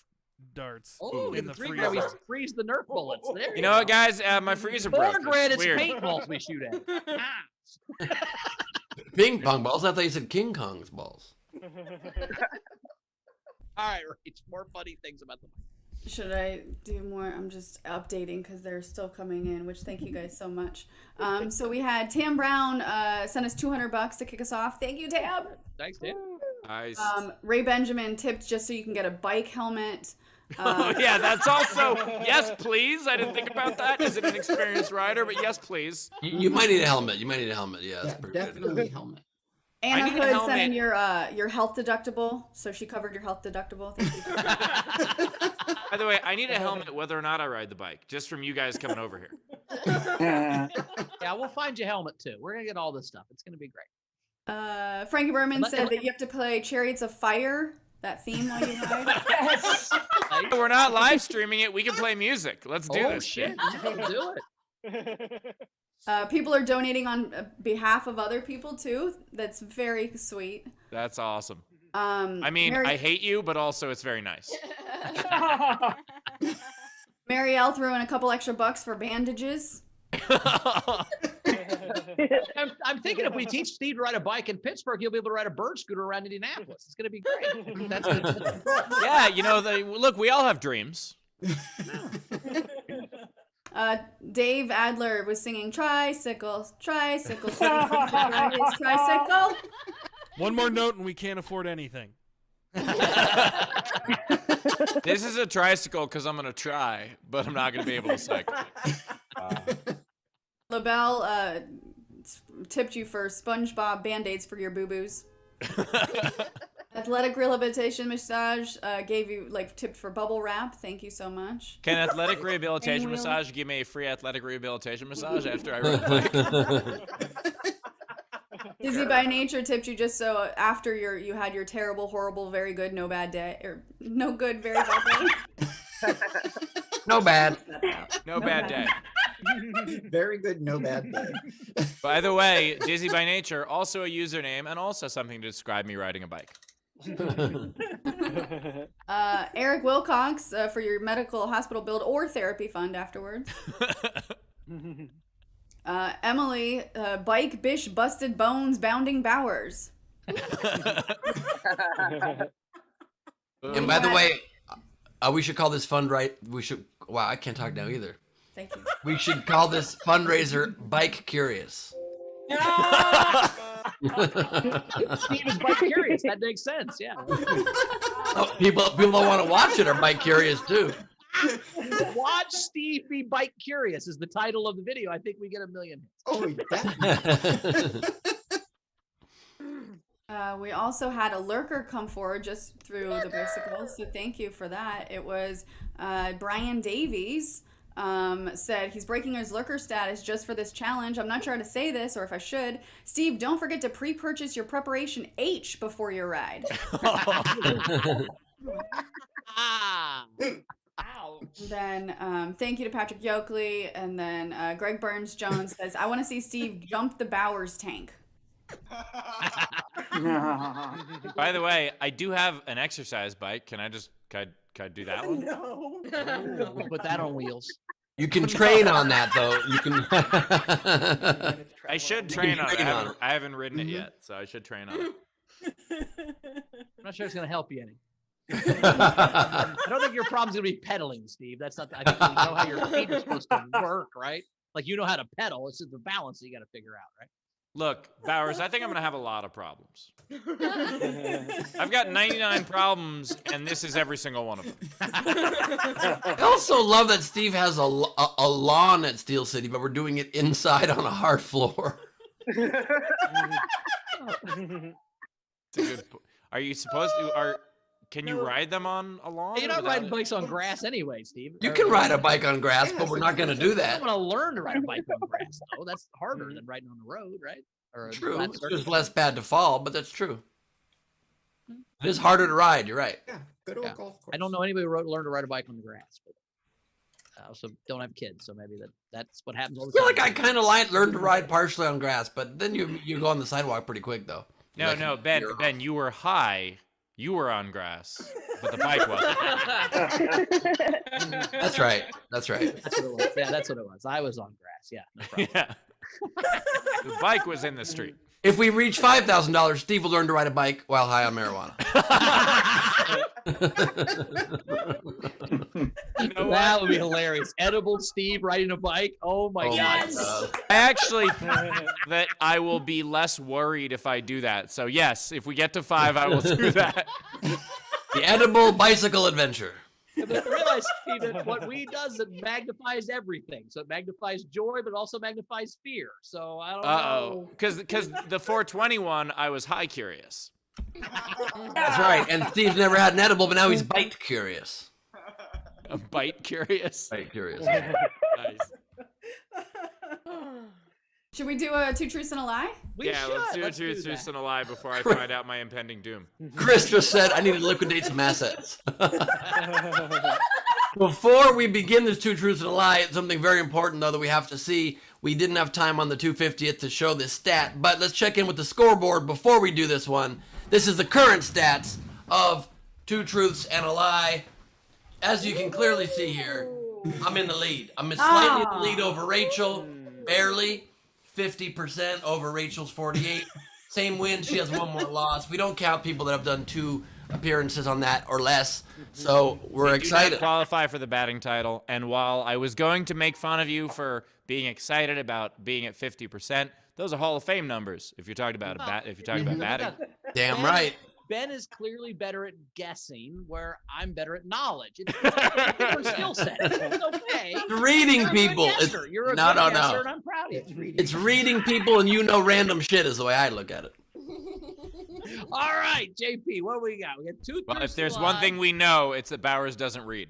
darts Oh, in the $3 freezer. grand, we freeze the Nerf bullets. There You know what, guys? My freezer broke. $4 grand, it's weird. paintballs we shoot at. Ping pong balls. I thought you said King Kong's balls. All right, Rach, more funny things about the bike. Should I do more? I'm just updating because they're still coming in, which thank you guys so much. So we had Tam Brown send us $200 to kick us off. Thank you, Tam. Thanks, Tam. Nice. Ray Benjamin tipped just so you can get a bike helmet. Oh, yeah, that's also yes, please. I didn't think about that as an inexperienced rider, but yes, please. You might need a helmet. You might need a helmet. Yeah, that's Yeah, pretty good. definitely helmet. Anna need a Hood helmet. sent in your health deductible, so she covered your health deductible. Thank you. By the way, I need a helmet whether or not I ride the bike, just from you guys coming over here. Yeah, we'll find you a helmet too. We're gonna get all this stuff. It's gonna be great. Frankie Berman Let- said that you have to play Chariots of Fire, that theme while you ride. We're not live streaming it. We can play music. Let's do Oh this shit! We'll do it. People are donating on behalf of other people too. That's very sweet. That's awesome. I I mean, I hate you, but also it's very nice. Marielle threw in a couple extra bucks for bandages. I'm thinking if we teach Steve to ride a bike in Pittsburgh, he'll be able to ride a bird scooter around Indianapolis. It's gonna be great. That's good. Yeah, you know, look, we all have dreams. Dave Adler was singing tricycle, tricycle, tricycle. One more note and we can't afford anything. This is a tricycle because I'm gonna try, but I'm not gonna be able to cycle. LaBelle tipped you for SpongeBob Band-Aids for your boo-boos. Athletic Rehabilitation Massage gave you, tipped for bubble wrap. Thank you so much. Can athletic rehabilitation Wheel. massage give me a free athletic rehabilitation massage after I ride the bike? Dizzy by Nature tipped you just so after you had your terrible, horrible, very good, no bad day, or no good, very bad day. No bad. No bad day. Very good, no bad day. By the way, Dizzy by Nature, also a username and also something to describe me riding a bike. Eric Wilcox for your medical hospital bill or therapy fund afterwards. Emily, bike bish busted bones bounding Bowers. And by the way, we should call this fund right. We should. Wow, I can't talk now either. Thank you. We should call this fundraiser Bike Curious. Steve is bike curious. That makes sense. Yeah. Oh, people don't want to watch it are Bike Curious too. Watch Steve be bike curious is the title of the video. I think we get 1 million hits. Oh, definitely. We also had a lurker come forward just through the bicycles, so thank you for that. It was Brian Davies. Said he's breaking his lurker status just for this challenge. I'm not sure how to say this or if I should. Steve, don't forget to pre-purchase your preparation H before your ride. Ah. Then thank you to Patrick Yoakley. And then Greg Burns Jones says, I want to see Steve jump the Bowers tank. By the way, I do have an exercise bike. Can I do that one? No. We'll put that on wheels. You can train on that though. You can. I should train on it. train on it. I haven't ridden it yet, so I should train on it. I'm not sure it's going to help you any. I don't think your problem's going to be pedaling, Steve. That's not. I think you know how your feet are supposed to work, right? Like you know how to pedal. It's just the balance that you got to figure out, right? Look, Bowers, I think I'm going to have a lot of problems. I've got 99 problems, and this is every single one of them. I also love that Steve has a lawn at Steel City, but we're doing it inside on a hard floor. It's a good. Are you supposed to? Can you ride them on a lawn? You're not without riding it? bikes on grass anyway, Steve. You can ride a bike on grass, but we're not going to do I that. want to learn to ride a bike on grass, though. That's harder than riding on the road, right? Or a True. flat It's surface. just less bad to fall, but that's true. It is harder to ride. You're right. Yeah, good old Yeah. golf course. I don't know anybody who learned to ride a bike on the grass, but I also don't have kids, so maybe that's what happens all the I feel time. like I kind of learned to ride partially on grass, but then you go on the sidewalk pretty quick though. No, Like, no, Ben. you're Ben, you were high. You were on grass, but the bike wasn't. That's right. That's right. That's what it was. Yeah, that's what it was. I was on grass. Yeah. No problem. Yeah. The bike was in the street. If we reach $5,000, Steve will learn to ride a bike while high on marijuana. You know That what? would be hilarious. Edible Steve riding a bike. Oh my Oh god. my God. I actually think that I will be less worried if I do that. So yes, if we get to 5, I will do that. The edible bicycle adventure. But realize, Steve, that what weed does, it magnifies everything. So it magnifies joy, but also magnifies fear. So I don't know. Because the 421, I was high curious. That's right. And Steve's never had an edible, but now he's bite curious. A bite curious. Bite curious. Nice. Should we do a 2 truths and a lie? We Yeah, let's do a Let's truth, that. truth, and a lie before I find out my impending doom. Chris just said I need to liquidate some assets. Before we begin this 2 truths and a lie, it's something very important though that we have to see. We didn't have time on the 250th to show this stat, but let's check in with the scoreboard before we do this one. This is the current stats of 2 truths and a lie. As you can clearly see here, I'm in the lead. I'm slightly in the lead over Rachel, barely. 50% over Rachel's 48. Same win, she has 1 more loss. We don't count people that have done 2 appearances on that or less. So we're You do not excited. qualify for the batting title, and while I was going to make fun of you for being excited about being at 50%, those are Hall of Fame numbers. If you're talking about if you're talking about batting, Damn right. Ben is clearly better at guessing, where I'm better at knowledge. It's a different skill set. It's okay. It's reading You're a good people. It's, guesser. You're a no, good no, guesser, no. and I'm proud of you. It's reading people and you know random shit is the way I look at it. All right, JP, what do we got? We got 2 well, truths if there's and a one lie. thing we know, it's that Bowers doesn't read.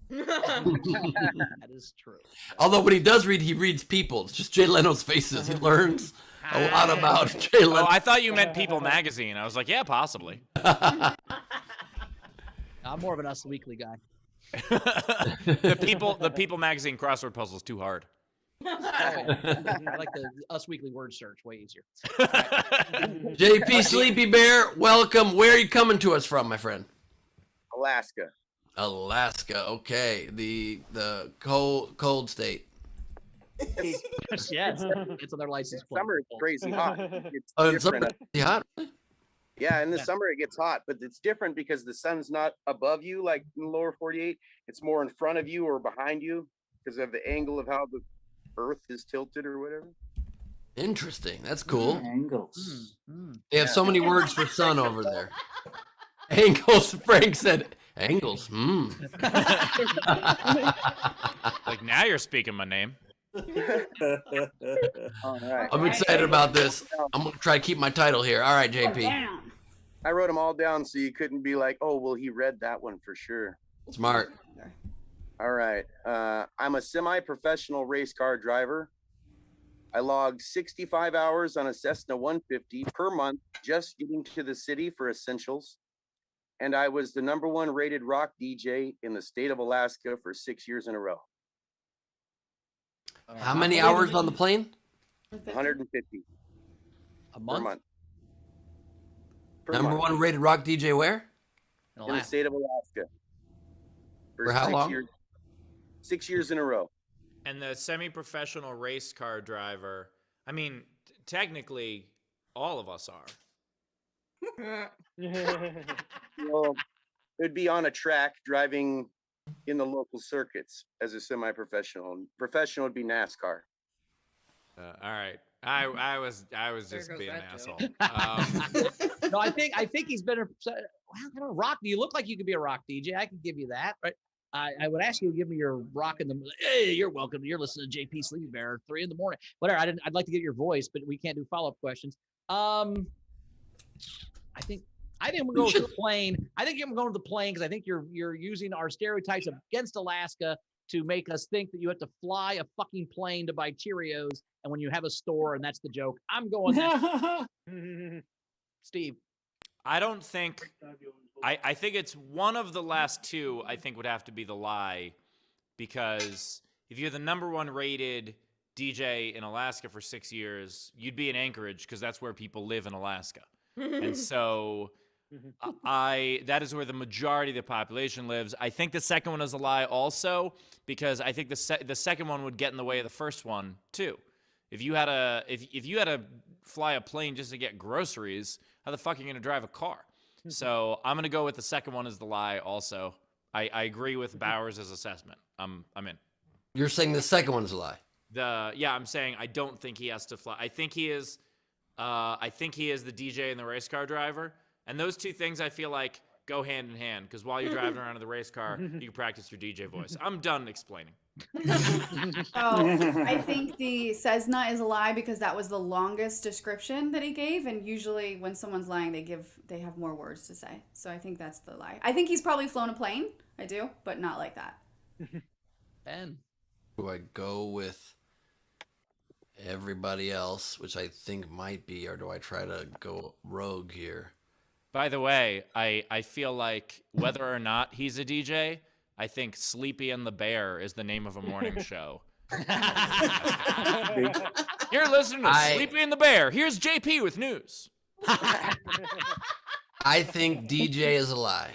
That is true. Although when he does read, he reads people. It's just Jay Leno's faces. He learns a lot about Jay Oh, Leno. I thought you meant People Magazine. I was like, yeah, possibly. I'm more of an Us Weekly guy. the People Magazine crossword puzzle is too hard. I like the Us Weekly word search, way easier. JP Sleepy Bear, welcome. Where are you coming to us from, my friend? Alaska. Alaska. Okay, the cold state. Yes, it's on their license plate. Summer it's crazy hot. It's Oh, in different. summer, it's hot. Yeah, in the summer it gets hot, but it's different because the sun's not above you like in the lower 48. It's more in front of you or behind you because of the angle of how the Earth is tilted or whatever. Interesting. That's cool. Angles. They have so many words for sun over there. Angles. Frank said angles. Like, now you're speaking my name. All right. I'm excited about this. I'm gonna try to keep my title here. All right, JP. Down. I wrote them all down so you couldn't be like, oh, well, he read that one for sure. Smart. All right. I'm a semi-professional race car driver. I logged 65 hours on a Cessna 150 per month just getting to the city for essentials. And I was the #1 rated rock DJ in the state of Alaska for 6 years in a row. How many hours on the plane? 150 A per month? month. Per Number month. 1 rated rock DJ where? In In the Alaska. state of Alaska. For how 6 long? years. 6 years in a row. And the semi-professional race car driver, I mean, technically, all of us are. Well, it would be on a track driving in the local circuits as a semi-professional. Professional would be NASCAR. All right. I was just goes being an that asshole. joke. No, I think he's been a well, I don't know, rock. You look like you could be a rock DJ. I can give you that, right? I would ask you to give me your rock in the. Hey, you're welcome. You're listening to JP Sleepy Bear, 3 a.m. Whatever. I'd like to get your voice, but we can't do follow-up questions. I think I'm gonna go to the plane. I think I'm going to the plane because I think you're using our stereotypes against Alaska to make us think that you have to fly a fucking plane to buy Cheerios, and when you have a store, and that's the joke. I'm going that. Steve. I don't think. I think it's one of the last 2. I think would have to be the lie, because if you're the #1 rated DJ in Alaska for 6 years, you'd be in Anchorage because that's where people live in Alaska, and so that is where the majority of the population lives. I think the second one is a lie also, because I think the second one would get in the way of the first one too. If you had a fly a plane just to get groceries, how the fuck are you gonna drive a car? So I'm gonna go with the second one as the lie. Also, I agree with Bowers' assessment. I'm in. You're saying the second one's a lie. I'm saying I don't think he has to fly. I think he is the DJ and the race car driver, and those two things I feel like go hand in hand, because while you're driving around in the race car, you can practice your DJ voice. I'm done explaining. I think the Cessna is a lie because that was the longest description that he gave, and usually when someone's lying, they have more words to say. So I think that's the lie. I think he's probably flown a plane. I do, but not like that. Ben. Do I go with everybody else, which I think might be, or do I try to go rogue here? By the way, I feel like whether or not he's a DJ, I think Sleepy and the Bear is the name of a morning show. You're listening to Sleepy and the Bear. Here's JP with news. I think DJ is a lie.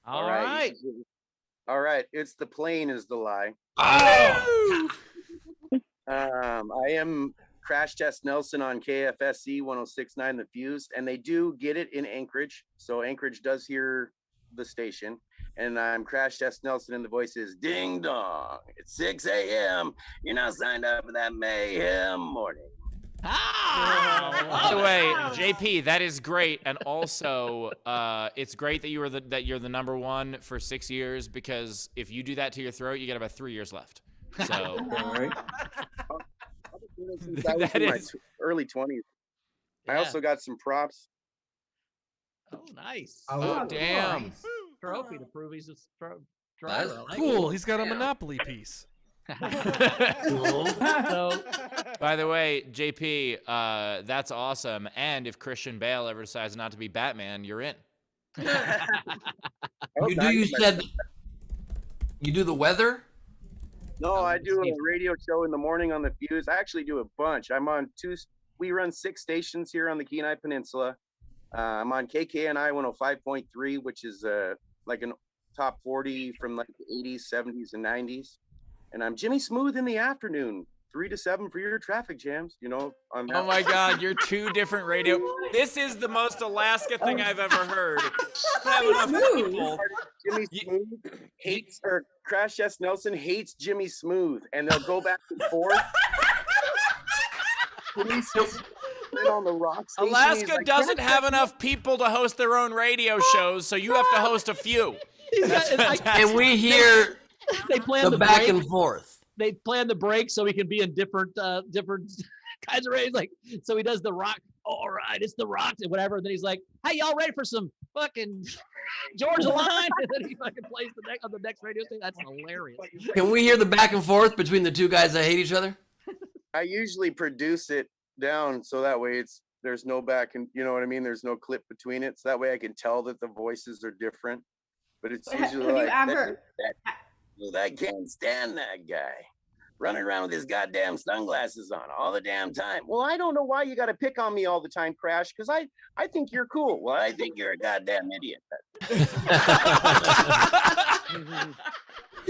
All right. All right. It's the plane is the lie. Oh! I am Crash Test Nelson on KFSC 106.9 The Fuse, and they do get it in Anchorage. So Anchorage does hear the station. And I'm Crash Test Nelson, and the voice is ding dong. It's 6 a.m. You're now signed up for that mayhem morning. By the way, JP, that is great, and also it's great that you're the number one for 6 years, because if you do that to your throat, you got about 3 years left. So All right. Since I was in my early 20s. I also got some props. Oh, nice. Oh, damn. Nice. Trophy to prove he's a driver. I like Cool. it. He's got a Monopoly piece. So, by the way, JP, that's awesome. And if Christian Bale ever decides not to be Batman, you're in. You said you do the weather? No, I do a radio show in the morning on the Fuse. I actually do a bunch. We run 6 stations here on the Kenai Peninsula. I'm on KKNI 105.3, which is like an top 40 from like the 80s, 70s, and 90s. And I'm Jimmy Smooth in the afternoon, 3 to 7 for your traffic jams. Oh my God, you're 2 different radio. This is the most Alaska thing I've ever heard. Jimmy Smooth hates, or Crash Test Nelson hates Jimmy Smooth, and they'll go back and forth. On the rock station, Alaska doesn't have enough people to host their own radio shows, so you have to host a few. And we hear they plan the back and forth. They plan the break so he can be in different kinds of radios. Like, so he does the rock. All right, it's the rock and whatever. And then he's like, "Hey, y'all ready for some fucking Georgia Line?" And then he fucking plays on the next radio station. That's hilarious. Can we hear the back and forth between the two guys that hate each other? I usually produce it down so that way there's no back, and you know what I mean, there's no clip between it, so that way I can tell that the voices are different. But it's usually like that can't stand that guy running around with his goddamn sunglasses on all the damn time. Well, I don't know why you got to pick on me all the time, Crash, because I think you're cool. Well, I think you're a goddamn idiot.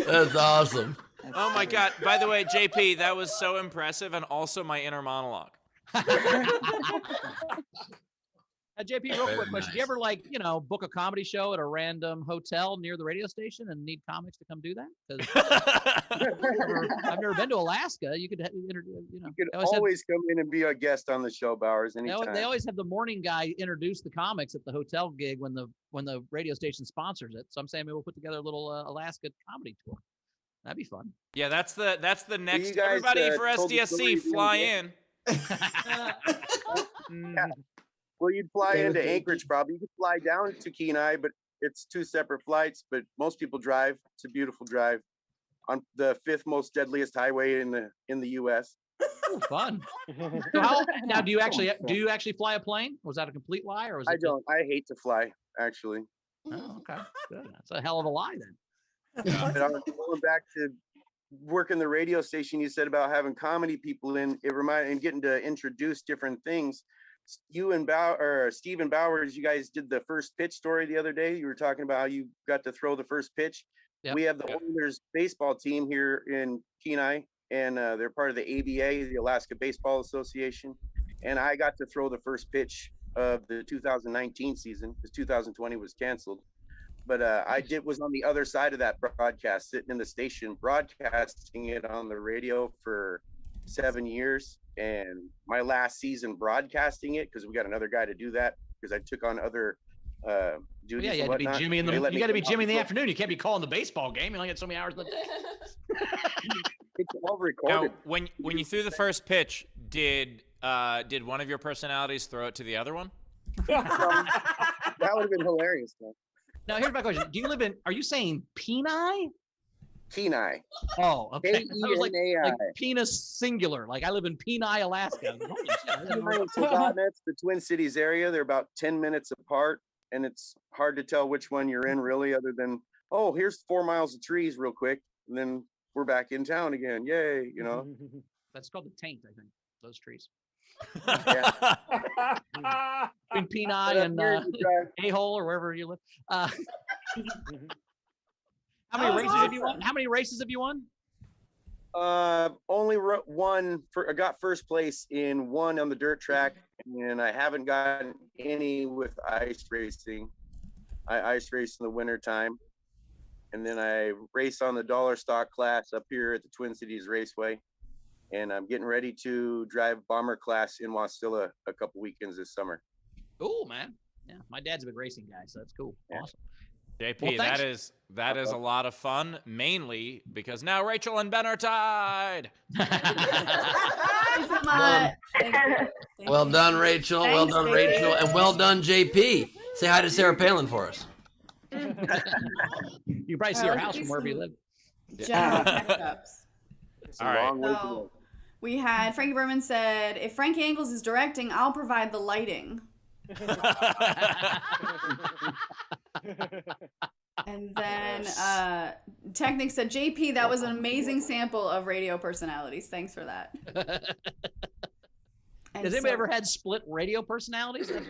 That's awesome. Oh my God. By the way, JP, that was so impressive, and also my inner monologue. JP, real quick question. Do you ever book a comedy show at a random hotel near the radio station and need comics to come do that? 'Cause I've never been to Alaska. You could, You could always come in and be a guest on the show, Bowers, anytime. They always have the morning guy introduce the comics at the hotel gig when the radio station sponsors it. So I'm saying maybe we'll put together a little Alaska comedy tour. That'd be fun. Yeah, that's the next. guys, Everybody for told the story SDSC, fly the in. Yeah. Well, you'd fly into Anchorage probably. You could fly down to Kenai, but it's 2 separate flights. But most people drive. It's a beautiful drive on the 5th most deadliest highway in the U.S. Ooh, fun. So now, do you actually fly a plane? Was that a complete lie, or was it? I don't. I hate to fly, actually. Oh, okay. Good. That's a hell of a lie then. But I was going back to working the radio station. You said about having comedy people in. It reminded and getting to introduce different things. You and Stephen Bowers, you guys did the first pitch story the other day. You were talking about how you got to throw the first pitch. Yep. We have the Oilers baseball team here in Kenai, and they're part of the ABA, the Alaska Baseball Association. And I got to throw the first pitch of the 2019 season because 2020 was canceled. But was on the other side of that broadcast, sitting in the station, broadcasting it on the radio for 7 years. And my last season broadcasting it, because we got another guy to do that, because I took on other duties. Yeah, you and had to be whatnot. Jimmy in the. They let You me got to be come Jimmy out in the and afternoon. You can't be calling the baseball game. You only get so many hours. It's all Now, recorded. when you threw the first pitch, did one of your personalities throw it to the other one? That would have been hilarious, though. Now here's my question: do you live in? Are you saying Kenai? Kenai. Oh, okay. I was like Kenai. penis singular. Like I live in Kenai, Alaska. Holy shit, I didn't Kenai know. and Soganes, the Twin Cities area, they're about 10 minutes apart, and it's hard to tell which one you're in, really, other than, oh, here's 4 miles of trees real quick, and then we're back in town again. Yay, you know. That's called the taint, I think. Those trees. Yeah. Between Kenai But up and here, you drive- A-hole or wherever you live. How That many was races have you won? awesome. How many races have you won? Only one. I got first place in one on the dirt track, and I haven't gotten any with ice racing. I ice race in the winter time, and then I race on the dollar stock class up here at the Twin Cities Raceway, and I'm getting ready to drive bomber class in Wasilla a couple weekends this summer. Cool, man. Yeah, my dad's a big racing guy, so that's cool. Yeah. Awesome. JP, Well, thanks. that is a lot of fun, mainly because now Rachel and Ben are tied. Thanks so much. Thank you. Thank Well you. done, Rachel. Well Thanks, done, JP. Rachel. And well done, JP. Say hi to Sarah Palin for us. You probably see Well, our let's house do from wherever you some live. General catch-ups. It's a All right. long way to So go. we had Frankie Berman said, if Frankie Angles is directing, I'll provide the lighting. And then Technic said, JP, that was an amazing sample of radio personalities. Thanks for that. And Has anybody so- ever had split radio personalities? That's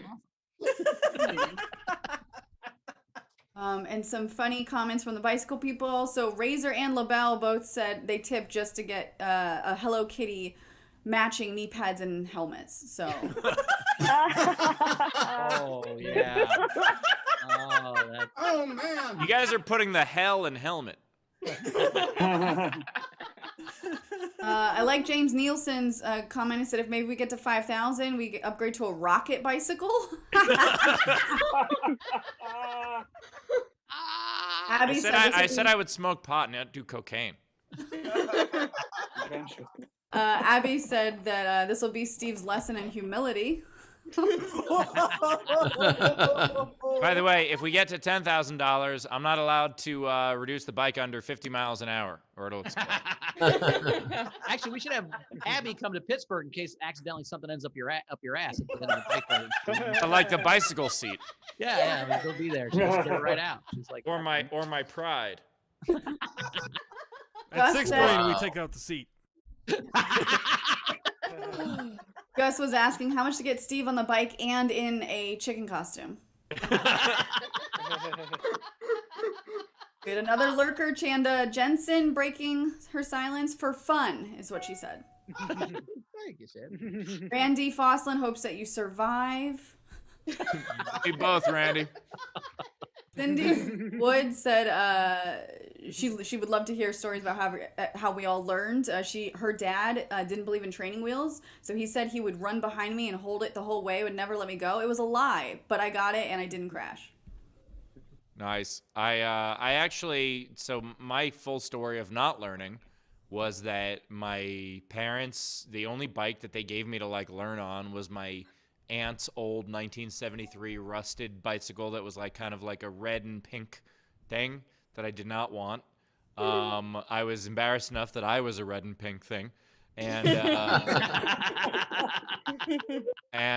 awesome. And some funny comments from the bicycle people. So Razor and LaBelle both said they tipped just to get a Hello Kitty matching knee pads and helmets. So Oh yeah. Oh, that. Oh man. You guys are putting the hell in helmet. I like James Nielsen's comment. He said if maybe we get to 5,000, we upgrade to a rocket bicycle. Abby I said I would smoke pot, not do cocaine. Abby said that this will be Steve's lesson in humility. By the way, if we get to $10,000, I'm not allowed to reduce the bike under 50 miles an hour, or it'll explode. Actually, we should have Abby come to Pittsburgh in case accidentally something ends up your ass. At the end of the bike ride. I like the bicycle seat, Yeah, I mean, she'll be there. She'll just get it right out. She's like, or my pride. At Gus sixth said- grade, we Wow. take out the seat. Gus was asking how much to get Steve on the bike and in a chicken costume. We had another lurker, Chanda Jensen, breaking her silence for fun, is what she said. Thank you, Sid. Randy Foslin hopes that you survive. We both, Randy. Cindy Wood said she would love to hear stories about how we all learned. Her dad didn't believe in training wheels, so he said he would run behind me and hold it the whole way, would never let me go. It was a lie, but I got it and I didn't crash. Nice. I actually, so my full story of not learning was that my parents, the only bike that they gave me to like learn on was my aunt's old 1973 rusted bicycle that was like kind of like a red and pink thing that I did not want. I was embarrassed enough that I was a red and pink thing. And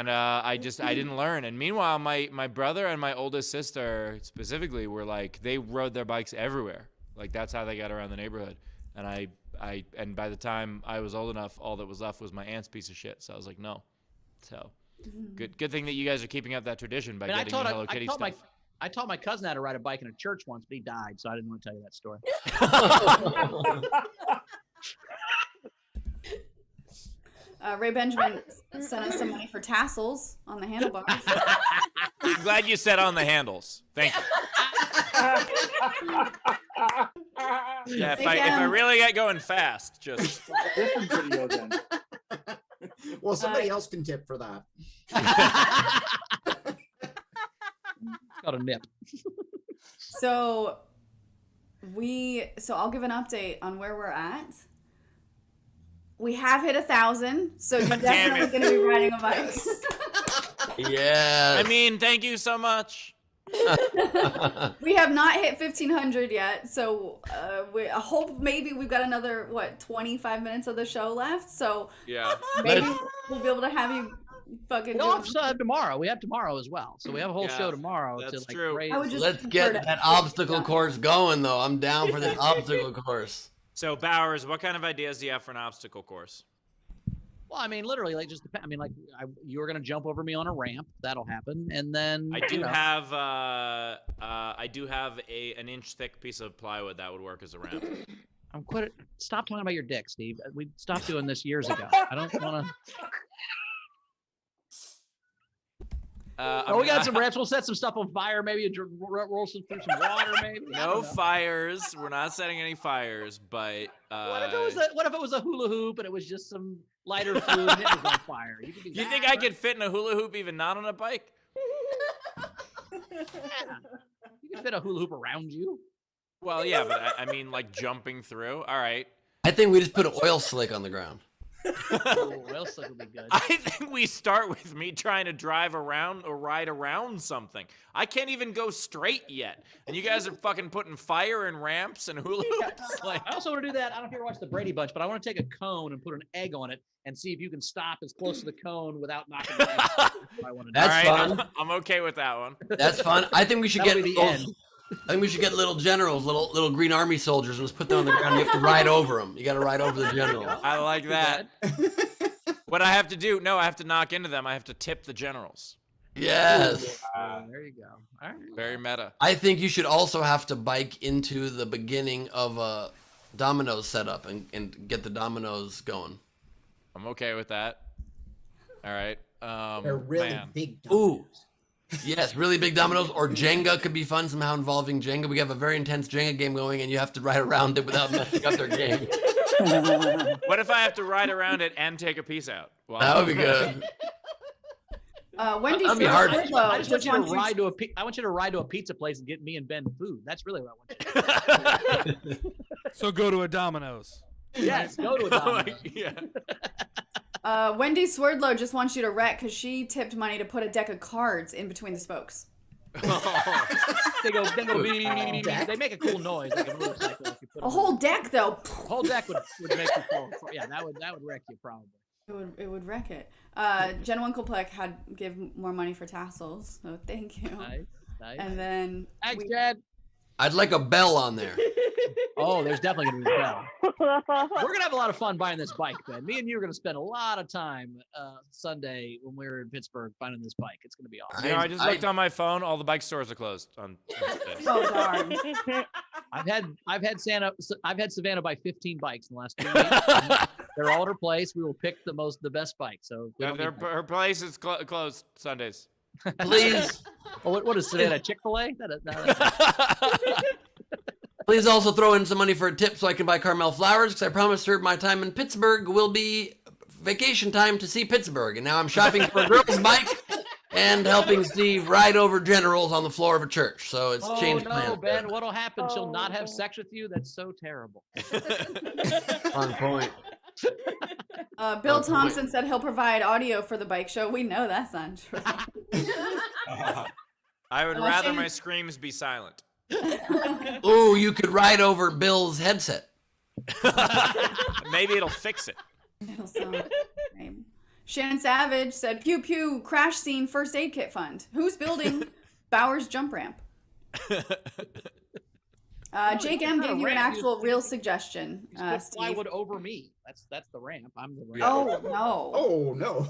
I didn't learn. And meanwhile, my brother and my oldest sister specifically were like, they rode their bikes everywhere. Like that's how they got around the neighborhood. And and by the time I was old enough, all that was left was my aunt's piece of shit. So I was like, no. So good thing that you guys are keeping up that tradition by And getting the Hello Kitty stuff. I taught my cousin how to ride a bike in a church once, but he died, so I didn't want to tell you that story. Ray Benjamin sent us some money for tassels on the handlebars. I'm glad you said on the handles. Thank you. Yeah, if I really get going fast, just Different video then. Well, somebody else can tip for that. Got a nip. So I'll give an update on where we're at. We have hit 1,000, so you're definitely going to be riding a bike. Yes. I mean, thank you so much. We have not hit 1,500 yet, so I hope maybe we've got another 25 minutes of the show left. So Yeah. maybe we'll be able to have you fucking. We also have tomorrow. We have tomorrow as well, so we have a whole Yeah, show tomorrow. that's to, true. raise- I would just Let's prefer get to- that obstacle course going, though. I'm down for this obstacle course. So Bowers, what kind of ideas do you have for an obstacle course? Well, I mean, literally, like just depend. I mean, like you were gonna jump over me on a ramp. That'll happen, and then I do have an inch thick piece of plywood that would work as a ramp. I'm quit. Stop talking about your dick, Steve. We stopped doing this years ago. I don't want to. We got some ramps. We'll set some stuff on fire. Maybe roll some through some water. Maybe. I No don't know. fires. We're not setting any fires, but What if it was a hula hoop and it was just some lighter fluid and it was on fire? You, could do you that, think I right? could fit in a hula hoop even not on a bike? You can fit a hula hoop around you. Well, yeah, but I mean, like jumping through. All right. I think we just put an oil slick on the ground. Oil slick would be good. I think we start with me trying to drive around or ride around something. I can't even go straight yet, and you guys are fucking putting fire and ramps and hula hoops. Like, I also want to do that. I don't know if you ever watched the Brady Bunch, but I want to take a cone and put an egg on it and see if you can stop as close to the cone without knocking the egg off. I want to do. That's all right, fun. I'm okay with that one. That's fun. I think we should That'll get be the those- end. I think we should get little generals, little green army soldiers, and just put them on the ground. You have to ride over them. You got to ride over the generals. I like that. What I have to do? No, I have to knock into them. I have to tip the generals. Yes. There you go. All right. Very meta. I think you should also have to bike into the beginning of a dominoes setup and get the dominoes going. I'm okay with that. All right. They're really man. big. Ooh. Yes, really big dominoes, or Jenga could be fun somehow involving Jenga. We have a very intense Jenga game going, and you have to ride around it without messing up their game. What if I have to ride around it and take a piece out? Well, That would be good. Wendy That'd be hard. Swordlow I just want you to wants ride to a. I want you to ride to a pizza place and get me and Ben food. That's really what I want you to do. So go to a Domino's. Yes, go to a Domino's. yeah. Wendy Swordlow just wants you to wreck because she tipped money to put a deck of cards in between the spokes. They go beep. They make a cool noise like a motorcycle. If you put A whole deck, though. a whole deck would make you fall. Yeah, that would wreck you probably. It would wreck it. Jen Winklepleck had give more money for tassels, so thank you. Nice. And then Thanks, Jed. I'd like a bell on there. Oh, there's definitely gonna be a bell. We're gonna have a lot of fun buying this bike, Ben. Me and you are gonna spend a lot of time Sunday when we're in Pittsburgh finding this bike. It's gonna be awesome. You know, I just looked on my phone. All the bike stores are closed on Tuesday. Oh darn. I've had Savannah buy 15 bikes in the last 2 weeks. They're all at her place. We will pick the best bike. So we Yeah, don't need her place is closed Sundays. Please, oh, what is Savannah? Chick-fil-A? please also throw in some money for a tip so I can buy Carmel flowers, because I promised her my time in Pittsburgh will be vacation time to see Pittsburgh. And now I'm shopping for a girl's bike and helping Steve ride over generals on the floor of a church. So it's changed no, plans. Ben, what'll happen? She'll not have sex with you? That's so terrible. On point. Bill Thompson said he'll provide audio for the bike show. We know that's not true. I would Oh, rather Shannon- my screams be silent. Ooh, you could ride over Bill's headset. Maybe it'll fix it. It'll sound great. Shannon Savage said, "Pew pew crash scene first aid kit fund. Who's building Bowers jump ramp?" Jake M gave you an actual real suggestion, Put Steve. plywood over me. That's the ramp. I'm the ramp. Oh no! Oh no.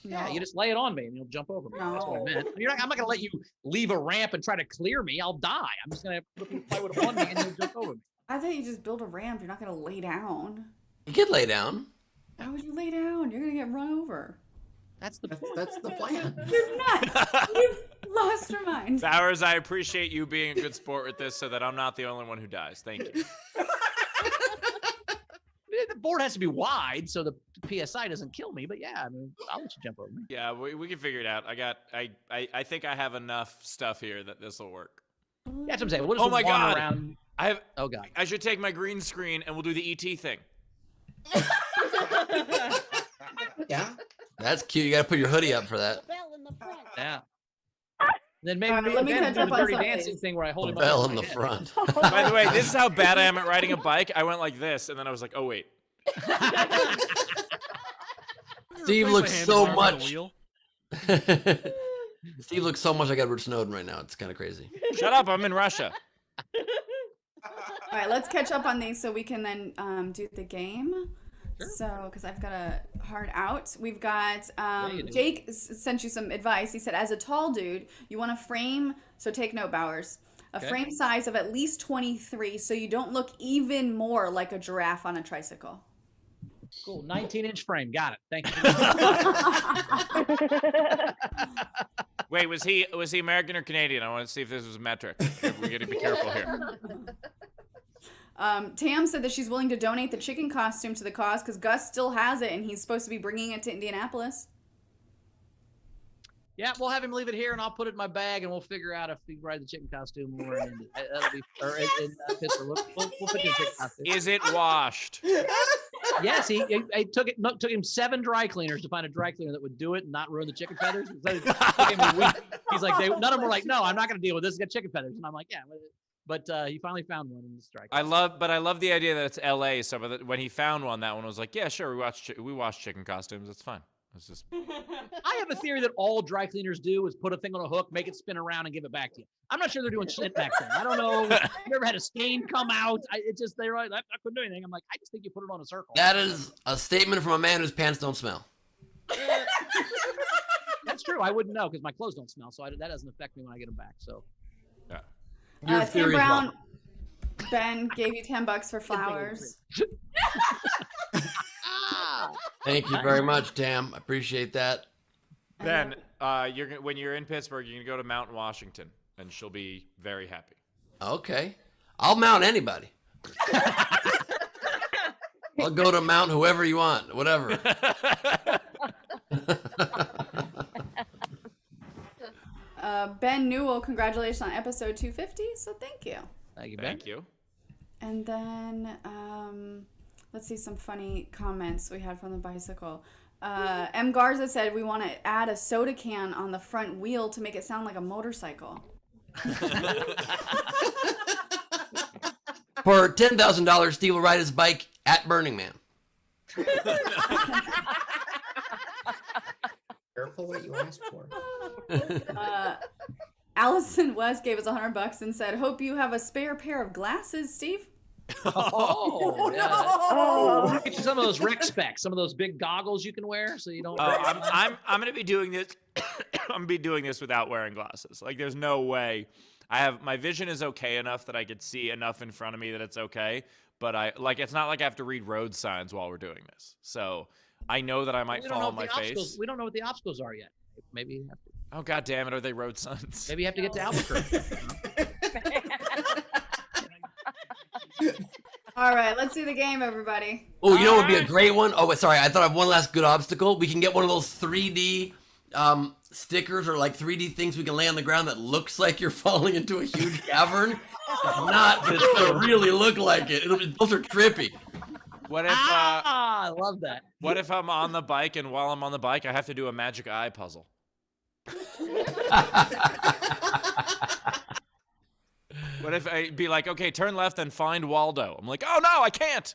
Yeah, you just lay it on me and you'll jump over me. That's what I meant. I'm not gonna let you leave a ramp and try to clear me. I'll die. I'm just gonna put the plywood on me and you'll jump over me. I thought you just build a ramp. You're not gonna lay down. You could lay down. Why would you lay down? You're gonna get run over. That's the That's the plan. You're not. You've lost your mind. Bowers, I appreciate you being a good sport with this so that I'm not the only one who dies. Thank you. The board has to be wide so the PSI doesn't kill me. But yeah, I mean, I'll let you jump over me. Yeah, we can figure it out. I think I have enough stuff here that this will work. Yeah, that's what I'm saying. We'll just Oh my wander God. around. Oh God. I should take my green screen and we'll do the ET thing. Yeah. That's cute. You got to put your hoodie up for that. Yeah. Then maybe All right, let me Ben catch do up the on dirty some dancing things. thing where I hold The him bell up in the with my head. front. By the way, this is how bad I am at riding a bike. I went like this, and then I was like, oh wait. Steve Replace looks the so handlebars on the much. wheel. Steve looks so much like Edward Snowden right now. It's kind of crazy. Shut up, I'm in Russia. All right, let's catch up on these so we can then do the game. So, because I've got a hard out. We've got you do. Jake sent you some advice. He said, as a tall dude, you want a frame. So take note, Bowers. A Okay. frame size of at least 23, so you don't look even more like a giraffe on a tricycle. Cool. 19-inch frame. Got it. Thank you. Wait, was he American or Canadian? I want to see if this was metric. We got to be careful here. Tam said that she's willing to donate the chicken costume to the cause because Gus still has it and he's supposed to be bringing it to Indianapolis. Yeah, we'll have him leave it here, and I'll put it in my bag, and we'll figure out if he can ride the chicken costume or in Indy. That'll be or in Pittsburgh. We'll put the chicken costume. Is it washed? Yes, he took him 7 dry cleaners to find a dry cleaner that would do it and not ruin the chicken feathers. So it took him a week. He's like, none of them were like, no, I'm not going to deal with this. It's got chicken feathers, and I'm like, yeah. But he finally found one in the strike. I love the idea that it's L.A. So when he found one, that one was like, yeah, sure, we wash chicken costumes. It's fine. It's just. I have a theory that all dry cleaners do is put a thing on a hook, make it spin around, and give it back to you. I'm not sure they're doing shit back then. I don't know. I've never had a stain come out. They're like, I couldn't do anything. I'm like, I just think you put it on a circle. That is a statement from a man whose pants don't smell. That's true. I wouldn't know because my clothes don't smell, so that doesn't affect me when I get them back. So. Yeah. Your Tim theory is Brown, wrong. Ben gave you $10 for flowers. Thank you very much, Tam. I appreciate that. Ben, when you're in Pittsburgh, you're gonna go to Mountain Washington, and she'll be very happy. Okay. I'll mount anybody. I'll go to mount whoever you want, whatever. Ben Newell, congratulations on episode 250. So thank you. Thank you, Ben. Thank you. And then let's see some funny comments we had from the bicycle. M. Garza said we want to add a soda can on the front wheel to make it sound like a motorcycle. For $10,000, Steve will ride his bike at Burning Man. Careful what you ask for. Allison West gave us $100 and said, "Hope you have a spare pair of glasses, Steve." Oh, yeah. Oh. Get you some of those rec specs, some of those big goggles you can wear, so you don't. I'm gonna be doing this. I'm gonna be doing this without wearing glasses. Like, there's no way. My vision is okay enough that I could see enough in front of me that it's okay. But it's not like I have to read road signs while we're doing this. So I know that I might fall on my face. We don't know what the obstacles are yet. Maybe you have to. Oh, God damn it! Are they road signs? Maybe you have to get to Albuquerque. All right, let's do the game, everybody. Oh, you know what would be a great one? Oh, sorry. I thought of one last good obstacle. We can get one of those 3D stickers or like 3D things we can lay on the ground that looks like you're falling into a huge cavern. It's not, but it's going to really look like it. Those are trippy. What if? I love that. What if I'm on the bike and while I'm on the bike, I have to do a magic eye puzzle? What if I be like, okay, turn left and find Waldo? I'm like, oh no, I can't.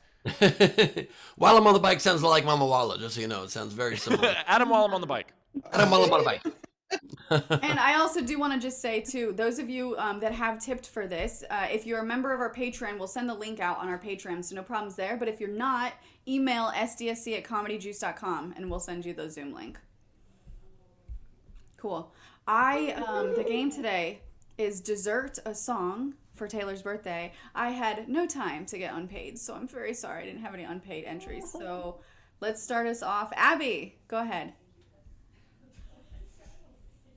While I'm on the bike sounds like Mama Walla, just so you know. It sounds very similar. Adam while I'm on the bike. Adam while I'm on the bike. And I also do want to just say, too, those of you that have tipped for this, if you're a member of our Patreon, we'll send the link out on our Patreon, so no problems there. But if you're not, email sdsc@comedyjuice.com, and we'll send you the Zoom link. Cool. The game today is Dessert a Song for Taylor's birthday. I had no time to get unpaid, so I'm very sorry I didn't have any unpaid entries. So let's start us off. Abby, go ahead.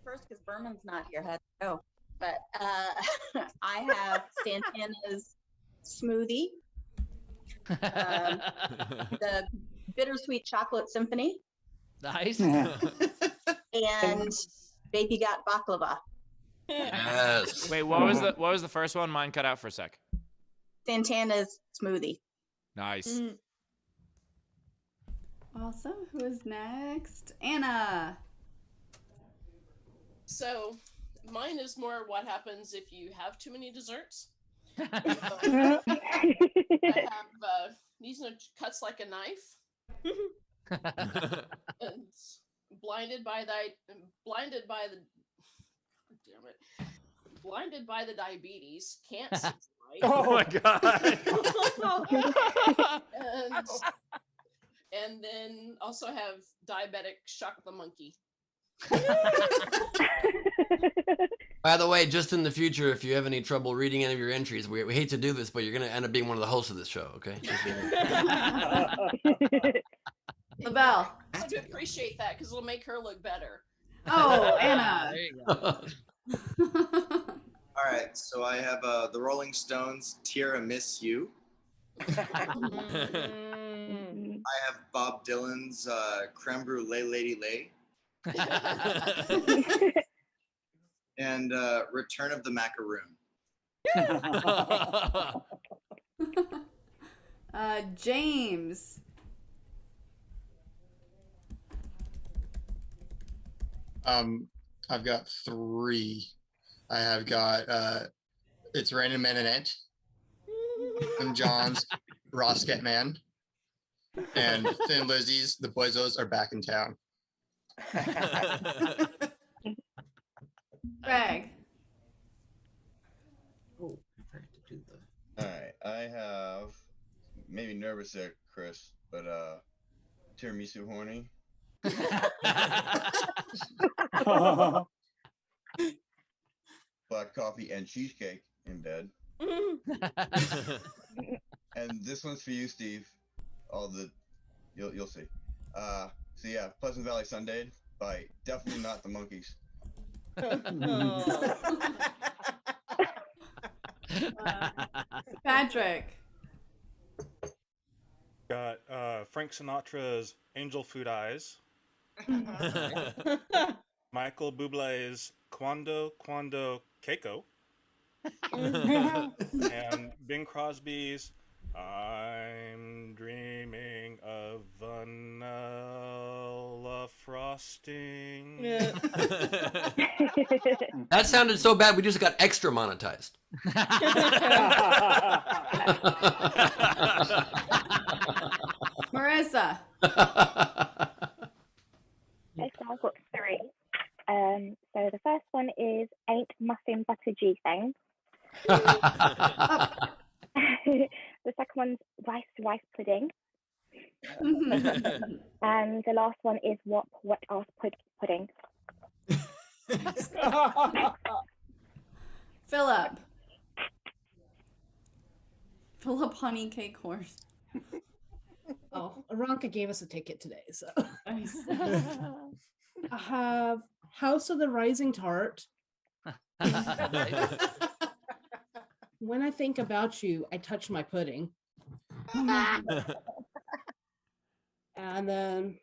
First, because Berman's not here, had to go. But I have Santana's smoothie, the bittersweet chocolate symphony, Nice. and baby got baklava. Yes. Wait, what was the first one? Mine cut out for a sec. Santana's smoothie. Nice. Awesome. Who is next? Anna. So, mine is more what happens if you have too many desserts. I have these cuts like a knife, and blinded by the diabetes, can't see right. Oh my god. and then also have diabetic shock the monkey. By the way, just in the future, if you have any trouble reading any of your entries, we hate to do this, but you're going to end up being one of the hosts of this show, okay? LaBelle. I do appreciate that because it'll make her look better. Oh, Anna. There you go. All right, so I have the Rolling Stones, "Tira Miss You." I have Bob Dylan's "Creme Brulee Lady Lay." And "Return of the Macaroon." James. I've got 3. I have got It's Raining Men in It, and John's Rosket Man, and Thin Lizzy's The Boyzos Are Back in Town. Greg. Oh, I forgot to do the. All right, I have maybe nervous there, Chris, but tiramisu horny. Black coffee and cheesecake in bed. And this one's for you, Steve. You'll see. So yeah, Pleasant Valley Sundae by definitely not the Monkees. Patrick. Got Frank Sinatra's Angel Food Eyes. Michael Bublé's Quando Keiko. And Bing Crosby's I'm Dreaming of Vanilla Frosting. That sounded so bad, we just got extra monetized. Marissa. Okay, so I've got 3. So the first one is Ain't Muffin But a G Thing. The second one's rice pudding. And the last one is wet ass pudding. Philip. Philip Honey Cake Horse. Oh, Aranka gave us a ticket today, so. I have House of the Rising Tart. When I think about you, I touch my pudding. And then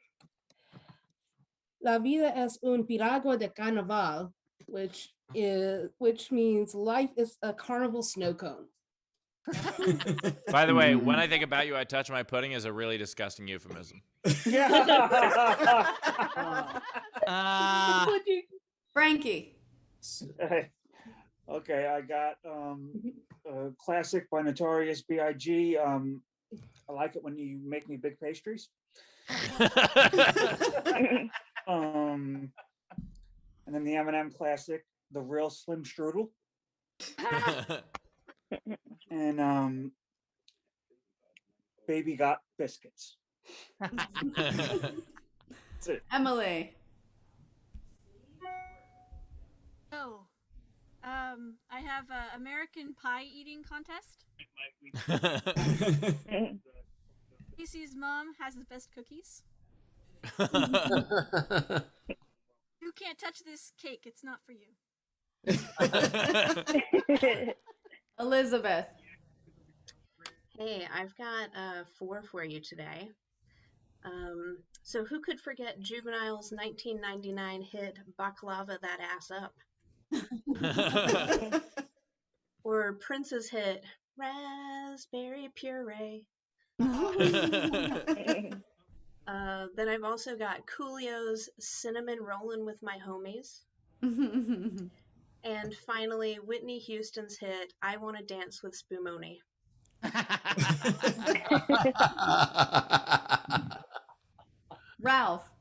La vida es un piragua de carnaval, which means life is a carnival snow cone. By the way, when I think about you, I touch my pudding is a really disgusting euphemism. Frankie. Okay, I got classic by Notorious B.I.G. I like it when you make me big pastries. And then the M&M classic, the real Slim Strudel. And Baby Got Biscuits. That's it. Emily. Oh, I have American Pie eating contest. Casey's mom has the best cookies. You can't touch this cake. It's not for you. Elizabeth. Hey, I've got 4 for you today. So who could forget Juvenile's 1999 hit Baklava That Ass Up? Or Prince's hit Raspberry Puree? Then I've also got Coolio's Cinnamon Rollin' with My Homies. And finally, Whitney Houston's hit I Wanna Dance with Spumoni. Ralph.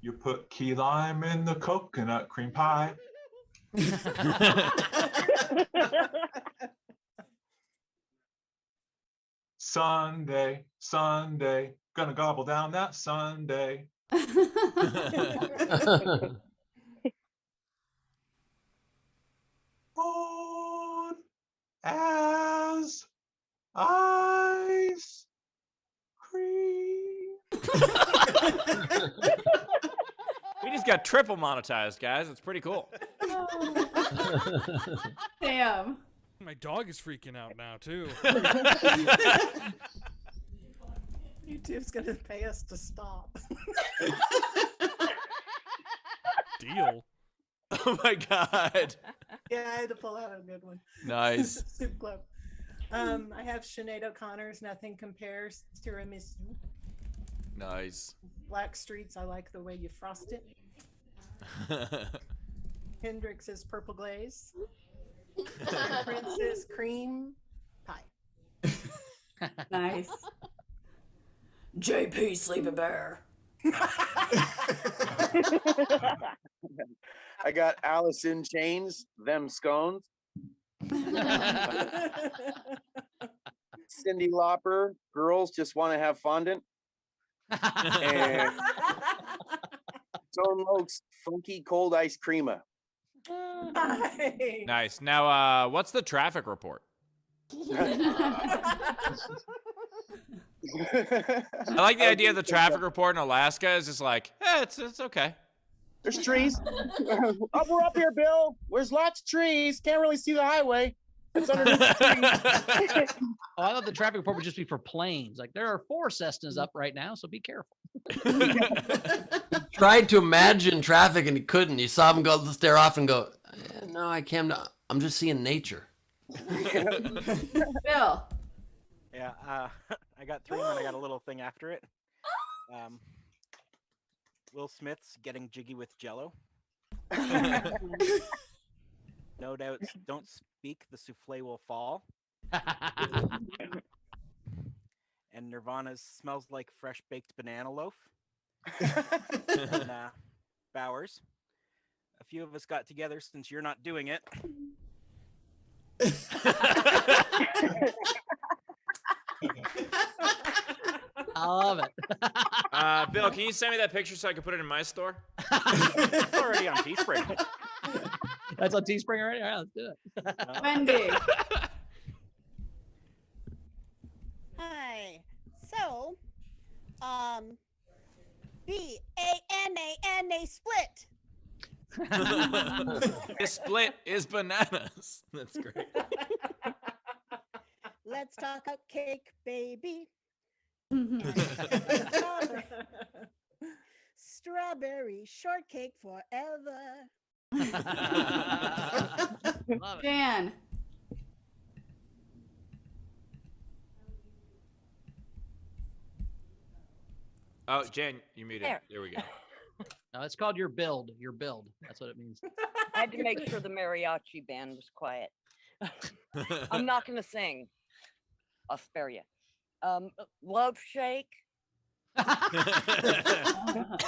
You put key lime in the coconut cream pie. Sunday, Sunday, gonna gobble down that Sunday. Cold as ice cream. We just got triple monetized, guys. It's pretty cool. Damn. My dog is freaking out now too. YouTube's gonna pay us to stop. Deal. Oh my god. Yeah, I had to pull out a good one. Nice. Soup Club. I have Sinead O'Connor's Nothing Compares Tiramisu. Nice. Black Streets, I Like the Way You Frost It. Hendrix's Purple Glaze. And Prince's Cream Pie. Nice. JP Sleeping Bear. I got Alice in Chains, Them Scones. Cyndi Lauper, Girls Just Want to Have Fondant. And Stone Oaks, Funky Cold Ice Creama. Nice. Now, what's the traffic report? I like the idea of the traffic report in Alaska is just like, it's okay. There's trees. We're up here, Bill. There's lots of trees. Can't really see the highway. It's underneath the trees. Oh, I thought the traffic report would just be for planes. Like there are 4 Cessnas up right now, so be careful. Tried to imagine traffic and he couldn't. You saw him go stare off and go, no, I can't. I'm just seeing nature. Bill. Yeah, I got 3 and then I got a little thing after it. Will Smith's Getting Jiggy with Jello. No Doubt's Don't Speak, the Souffle Will Fall. And Nirvana's Smells Like Fresh Baked Banana Loaf. And Bowers. A few of us got together since you're not doing it. I love it. Bill, can you send me that picture so I can put it in my store? It's already on Teespring. That's on Teespring already? All right, let's do it. Wendy. Hi. So, B-A-N-A-N-A split. The split is bananas. That's great. Let's talk about cake, baby. Strawberry shortcake forever. Jan. Oh, Jan, you muted. There we go. No, it's called your build. Your build. That's what it means. I had to make sure the mariachi band was quiet. I'm not going to sing. I'll spare you. Love Shake.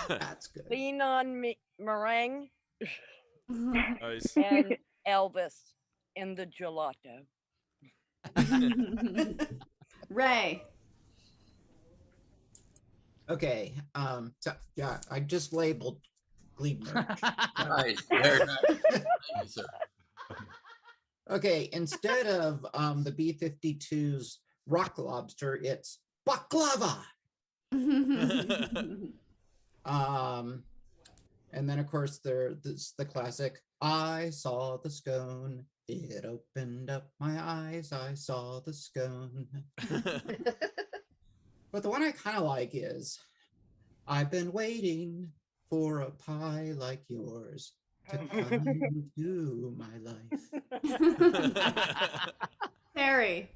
That's good. Bean on Meringue. Nice. And Elvis in the Gelato. Ray. Okay. So yeah, I just labeled Glebe merch. Nice. Very nice. Thank you, sir. Okay, instead of the B-52's rock lobster, it's baklava. And then of course there's the classic, I saw the scone, it opened up my eyes, I saw the scone. But the one I kind of like is, I've been waiting for a pie like yours to come into my life. Harry.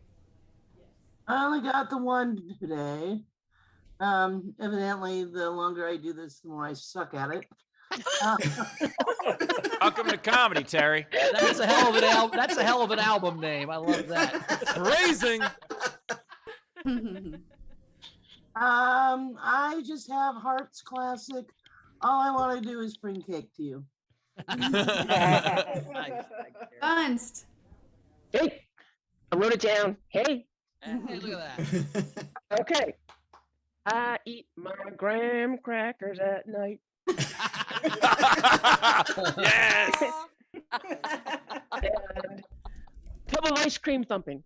I only got the one today. Evidently, the longer I do this, the more I suck at it. Welcome to comedy, Terry. That's a hell of an album. That's a hell of an album name. I love that. Phrasing. I just have Hearts Classic. All I want to do is bring cake to you. Bunst. Hey, I wrote it down. Hey. Hey, look at that. Okay. I eat my graham crackers at night. Yes. And tub of ice cream thumping.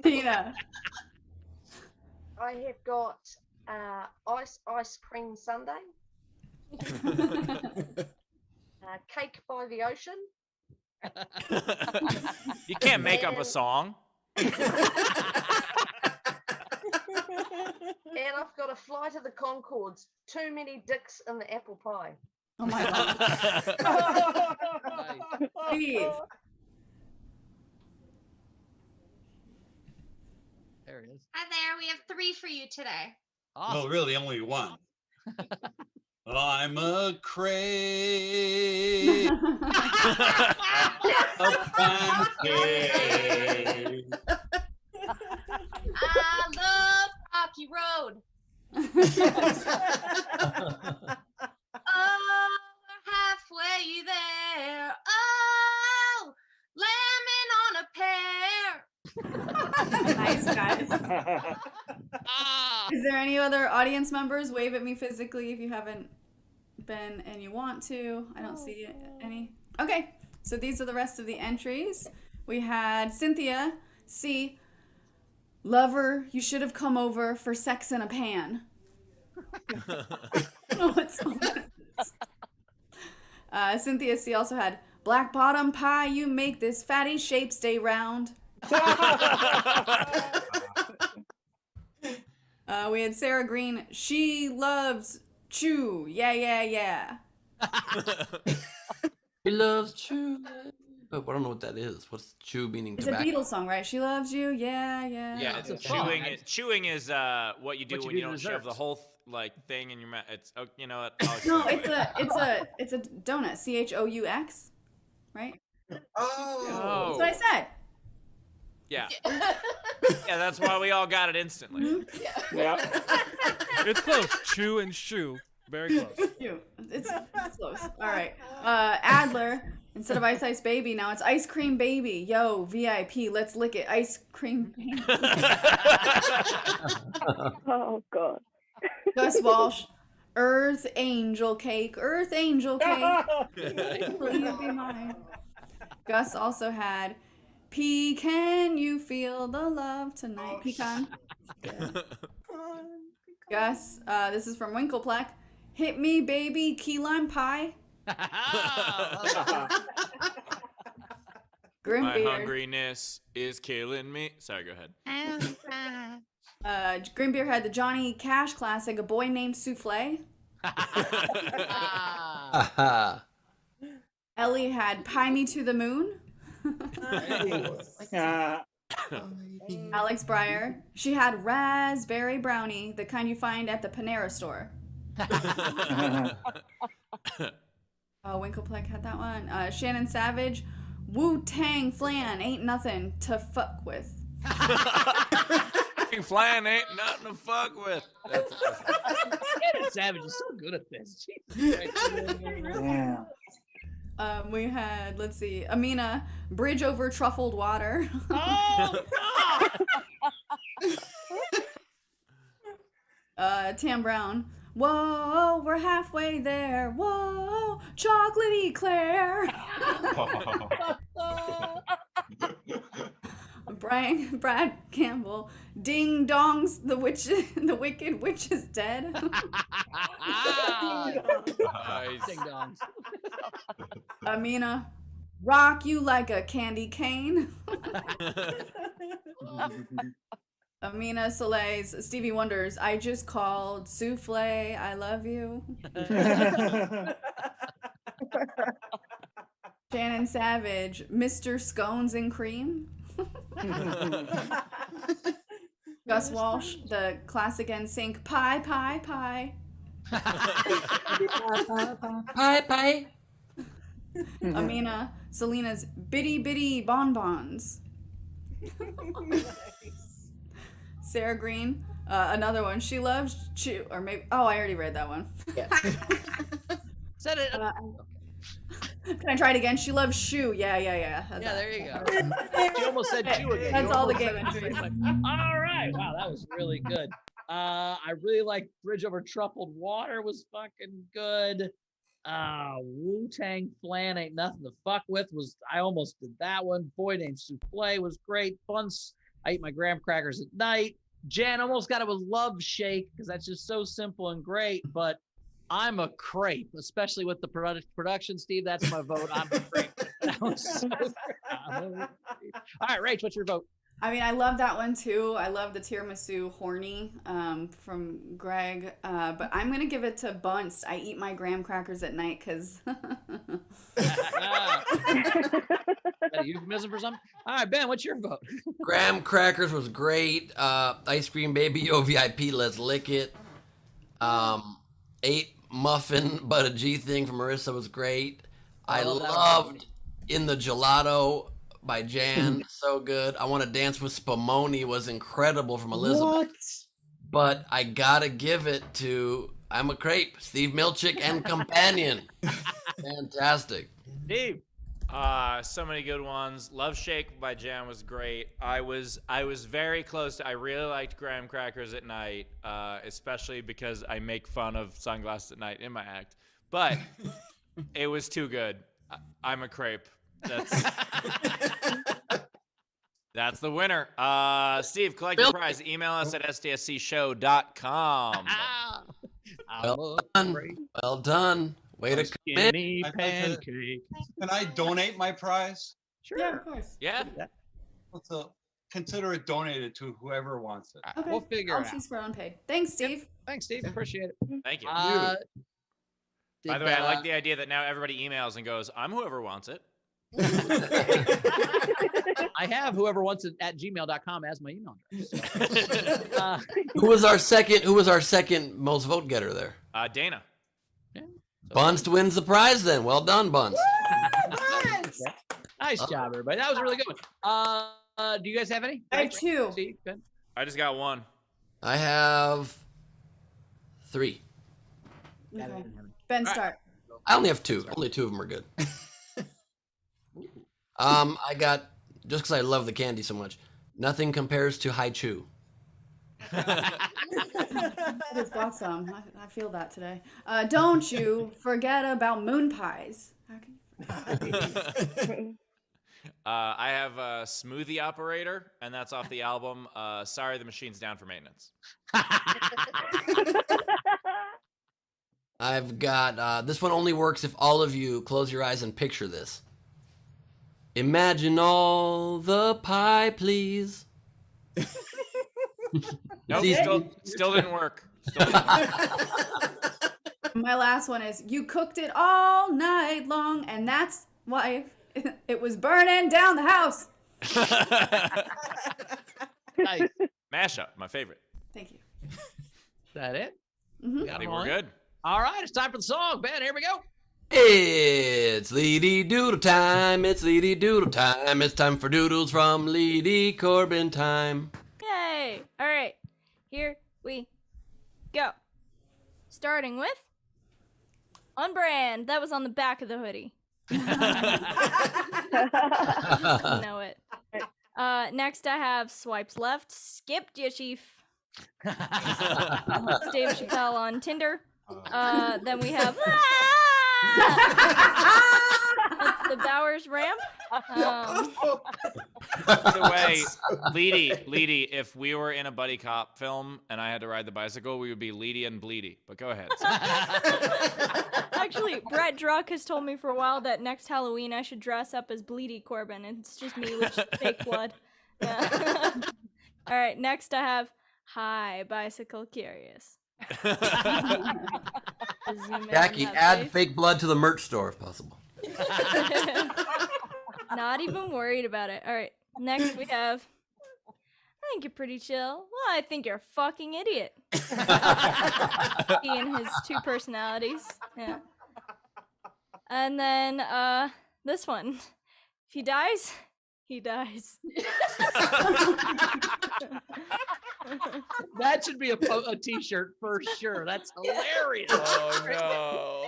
Tina. I have got ice cream sundae, cake by the ocean. You can't make up a song. And I've got a flight of the Concords. Too many dicks in the apple pie. Oh my God. Steve. There it is. Hi there. We have 3 for you today. Well, really, only one. I'm a crate of pancakes. I love Rocky Road. Oh, we're halfway there. Oh, lemon on a pear. Nice, guys. Is there any other audience members? Wave at me physically if you haven't been and you want to. I don't see any. Okay, so these are the rest of the entries. We had Cynthia C. Lover, you should have come over for sex in a pan. No, it's Cynthia C. also had black bottom pie, you make this fatty shape stay round. We had Sarah Green. She loves chew. Yeah, yeah, yeah. He loves chew. But I don't know what that is. What's chew meaning? It's Tobacco? a Beatles song, right? She loves you. Yeah, yeah. Yeah, it's chewing is what you do when you don't shove the whole thing in your mouth. It's you know what? No, it's a donut. CHOUX, right? Oh. That's what I said. Yeah. Yeah, that's why we all got it instantly. Yeah. It's close. Chew and shoe. Very close. It's close. All right. Adler, instead of Ice Baby, now it's Ice Cream Baby. Yo, VIP, let's lick it. Ice Cream Baby. Oh, God. Gus Walsh, Earth Angel Cake. Earth Angel Cake. Please be mine. Gus also had Pecan, you feel the love tonight. Pecan. Gus, this is from Winklepleck. Hit me, baby, key lime pie. Grimbeard. My hungriness is killing me. Sorry, go ahead. Grimbeard had the Johnny Cash classic, A Boy Named Souffle. Ellie had Pie Me to the Moon. Alex Breyer, she had raspberry brownie, the kind you find at the Panera store. Winklepleck had that one. Shannon Savage, Wu-Tang Flan ain't nothing to fuck with. Flan ain't nothing to fuck with. Shannon Savage is so good at this. Jesus Christ. Yeah. We had, let's see, Amina, Bridge Over Truffled Water. Oh, God! Tam Brown. Whoa, we're halfway there. Whoa, chocolate eclair. Brad Campbell. Ding dongs, the wicked witch is dead. Nice. Ding dongs. Amina. Rock you like a candy cane. Amina Soleil's Stevie Wonder's I just called souffle, I love you. Shannon Savage, Mr. Scones and Cream. Gus Walsh, the classic NSYNC, pie, pie, pie. Pie, pie. Amina, Selena's bitty bitty bonbons. Sarah Green, another one. She loves chew, or maybe. Oh, I already read that one. Yeah. Said it. Can I try it again? She loves shoe. Yeah. That's Yeah, that. there you go. She almost said chew again. That's You all the almost game said entries. chew. All right. Wow, that was really good. I really like Bridge Over Troubled Water was fucking good. Wu-Tang Flan Ain't Nothing to Fuck With I almost did that one. Boy Named Souffle was great. I Eat My Graham Crackers at Night. Jan almost got it with Love Shake because that's just so simple and great, but I'm a crepe, especially with the production, Steve. That's my vote. I'm a crepe. That was so all right, Rach, what's your vote? I mean, I love that one too. I love the tiramisu horny from Greg, but I'm gonna give it to Bunce. I Eat My Graham Crackers at Night because. A euphemism for something? All right, Ben, what's your vote? Graham Crackers was great. Ice Cream Baby, OVIP, Let's Lick It. 8 Muffin, but a G Thing from Marissa was great. I love that loved In the Gelato by Jan. So good. I Want to Dance with Spumoni was incredible from Elizabeth. What? But I gotta give it to I'm a Crepe, Steve Milchick and Companion. Fantastic. Steve. So many good ones. Love Shake by Jan was great. I was very close to, I really liked Graham Crackers at Night, especially because I make fun of Sunglasses at Night in my act. But it was too good. I'm a Crepe. That's the winner. Steve, collect your prize. Email us at stscshow.com. Well done. Well done. Way to Skinny I'd like to- pancake. Can I donate my prize? Sure. Yeah, of course. Yeah. Consider it donated to whoever wants it. Okay. We'll figure I'll it out. choose for unpaid. Thanks, Steve. Thanks, Steve. Appreciate it. Thank you. Uh, By the way, I like the idea that now everybody emails and goes, I'm whoever wants it. I have whoever wants it at gmail.com as my email address. So. Who was our second most vote getter there? Dana. Bunst wins the prize then. Well done, Bunst. Nice job, everybody. That was a really good one. Do you guys have any? I have 2. Steve, Ben? I just got 1. I have 3. Okay. Ben, start. I only have 2. Only 2 of them are good. I got, just because I love the candy so much, nothing compares to Hai Chu. I just bought some. I feel that today. Don't you forget about moon pies. I have a Smoothie Operator, and that's off the album Sorry the Machine's Down for Maintenance. I've got, this one only works if all of you close your eyes and picture this. Imagine all the pie, please. Nope, still didn't work. My last one is you cooked it all night long, and that's why it was burning down the house. Nice. Mashup, my favorite. Thank you. Is that it? Mhm. I think we're good. All right, it's time for the song. Ben, here we go. It's Leedy Doodle time. It's Leedy Doodle time. It's time for doodles from Leedy Corbin time. Yay! All right, here we go. Starting with On Brand. That was on the back of the hoodie. Know it. Next, I have Swipes Left. Skipped ya, Chief. It's Dave Chappelle on Tinder. Then we have that's the Bowers ramp. By the way, Leedy, if we were in a buddy cop film and I had to ride the bicycle, we would be Leedy and Bleedy. But go ahead. Actually, Brett Druck has told me for a while that next Halloween I should dress up as Bleedy Corbin. It's just me with fake blood. Yeah. All right, next I have Hi, Bicycle Curious. Jackie, add fake blood to the merch store if possible. Not even worried about it. All right, next we have I think you're pretty chill. Well, I think you're a fucking idiot. He and his two personalities. Yeah. And then this one. If he dies, he dies. That should be a t-shirt for sure. That's hilarious. Oh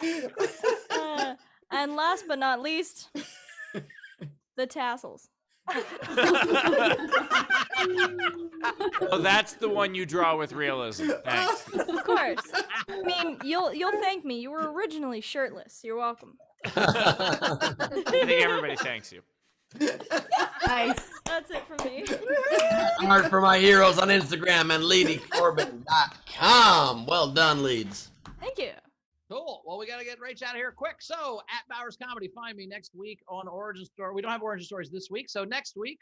no. And last but not least, the tassels. Oh, that's the one you draw with realism. Thanks. Of course. I mean, you'll thank me. You were originally shirtless. You're welcome. I think everybody thanks you. Nice. That's it from me. Art for my heroes on Instagram and LeadyCorbin.com. Well done, Leeds. Thank you. Cool. Well, we got to get Rach out of here quick. So, at Bowers Comedy, find me next week on Origin Story. We don't have Origin Stories this week. So, next week,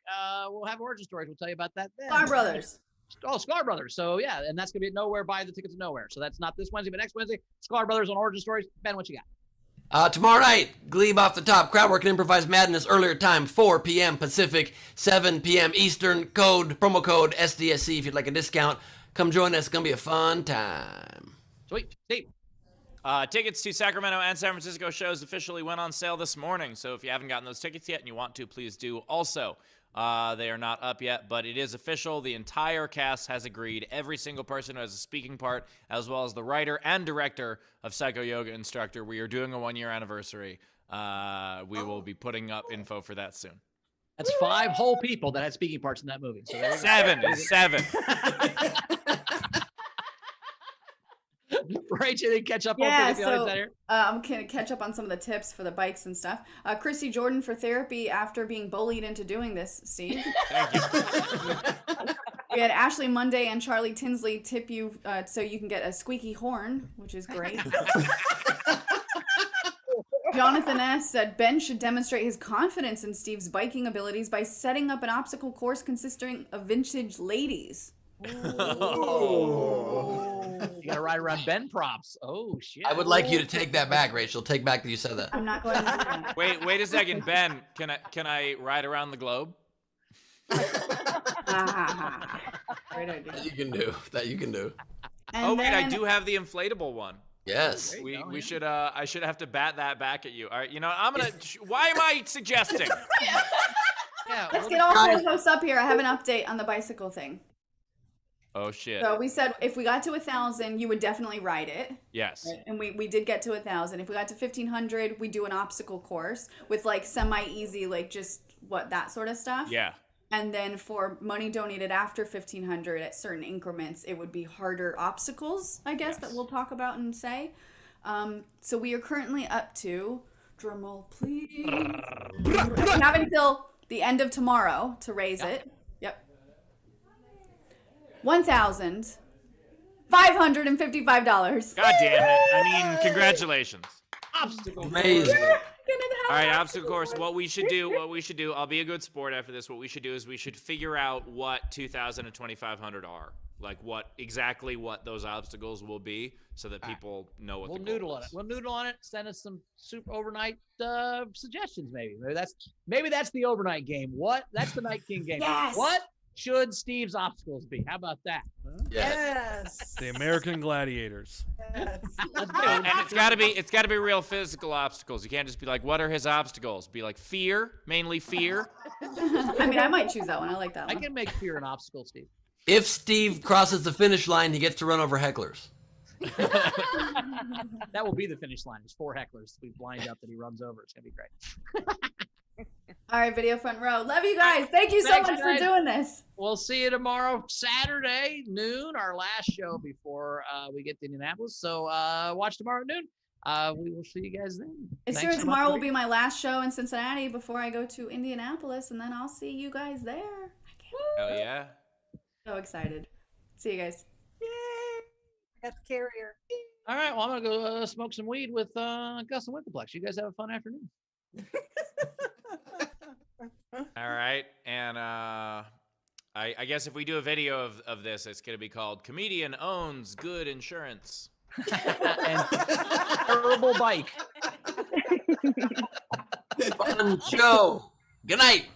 we'll have Origin Stories. We'll tell you about that then. Scar Brothers. Oh, Scar Brothers. So, yeah, and that's going to be at Nowhere. Buy the tickets at Nowhere. So, that's not this Wednesday, but next Wednesday, Scar Brothers on Origin Stories. Ben, what you got? Tomorrow night, Glebe Off the Top, Crowdwork and Improvised Madness, earlier time, 4 p.m. Pacific, 7 p.m. Eastern, promo code SDSC if you'd like a discount. Come join us. It's going to be a fun time. Sweet. Steve. Tickets to Sacramento and San Francisco shows officially went on sale this morning. So if you haven't gotten those tickets yet and you want to, please do. Also, they are not up yet, but it is official. The entire cast has agreed. Every single person who has a speaking part, as well as the writer and director of Psycho Yoga Instructor. We are doing a 1-year anniversary. We will be putting up info for that soon. That's 5 whole people that had speaking parts in that movie. So there you go. 7 is 7. Rach, you didn't catch up on Yeah, the audience so out here? I'm going to catch up on some of the tips for the bikes and stuff. Christy Jordan for therapy after being bullied into doing this, Steve. Thank you. We had Ashley Monday and Charlie Tinsley tip you so you can get a squeaky horn, which is great. Jonathan S. said Ben should demonstrate his confidence in Steve's biking abilities by setting up an obstacle course consisting of vintage ladies. You gotta ride around Ben props. Oh shit! I would like you to take that back, Rachel. Take back that you said that. I'm not going to do that. Wait a second, Ben. Can I ride around the globe? Great idea. That you can do. That you can do. And Oh wait, I then- do have the inflatable one. Yes. We should I should have to bat that back at you. All right, you know I'm gonna. Why am I suggesting? Yeah, Let's get all 4 hosts up here. I have an update on the bicycle thing. Oh shit. So we said if we got to 1,000, you would definitely ride it. Yes. Right? And we did get to 1,000. If we got to 1,500, we do an obstacle course with like semi-easy, like just that sort of stuff. Yeah. And then for money donated after 1,500 at certain increments, it would be harder obstacles, I guess, that we'll talk about and say. So we are currently up to, drumroll please. We have until the end of tomorrow to raise it. Yep. $1,555. God damn it. I mean, congratulations. Obstacle. Amazing. All right, obstacle course. What we should do, I'll be a good sport after this. What we should do is we should figure out what 2,000 and 2,500 are. Like exactly what those obstacles will be so that people know what We'll the goal noodle on is. it. We'll noodle on it. Send us some super overnight suggestions. Maybe that's the overnight game. That's the Night King game. Yes. What should Steve's obstacles be? How about that? Huh? Yes. The American Gladiators. Yes. And it's gotta be real physical obstacles. You can't just be like, what are his obstacles? Be like fear, mainly fear. I mean, I might choose that one. I like that I one. can make fear an obstacle, Steve. If Steve crosses the finish line, he gets to run over hecklers. That will be the finish line. There's 4 hecklers. We blind up that he runs over. It's gonna be great. All right, video front row. Love you guys. Thank you so Thanks, much guys. for doing this. We'll see you tomorrow, Saturday, noon, our last show before we get to Indianapolis. So watch tomorrow at noon. We will see you guys then. It's Thanks true. so much Tomorrow for will be my last show in Cincinnati before I go to Indianapolis, and then I'll see you guys there. Hell yeah. So excited. See you guys. Got the carrier. All right. Well, I'm gonna go smoke some weed with Gus and Winkleplex. You guys have a fun afternoon. All right. And I guess if we do a video of this, it's going to be called Comedian Owns Good Insurance. And terrible bike. Fun show. Good night.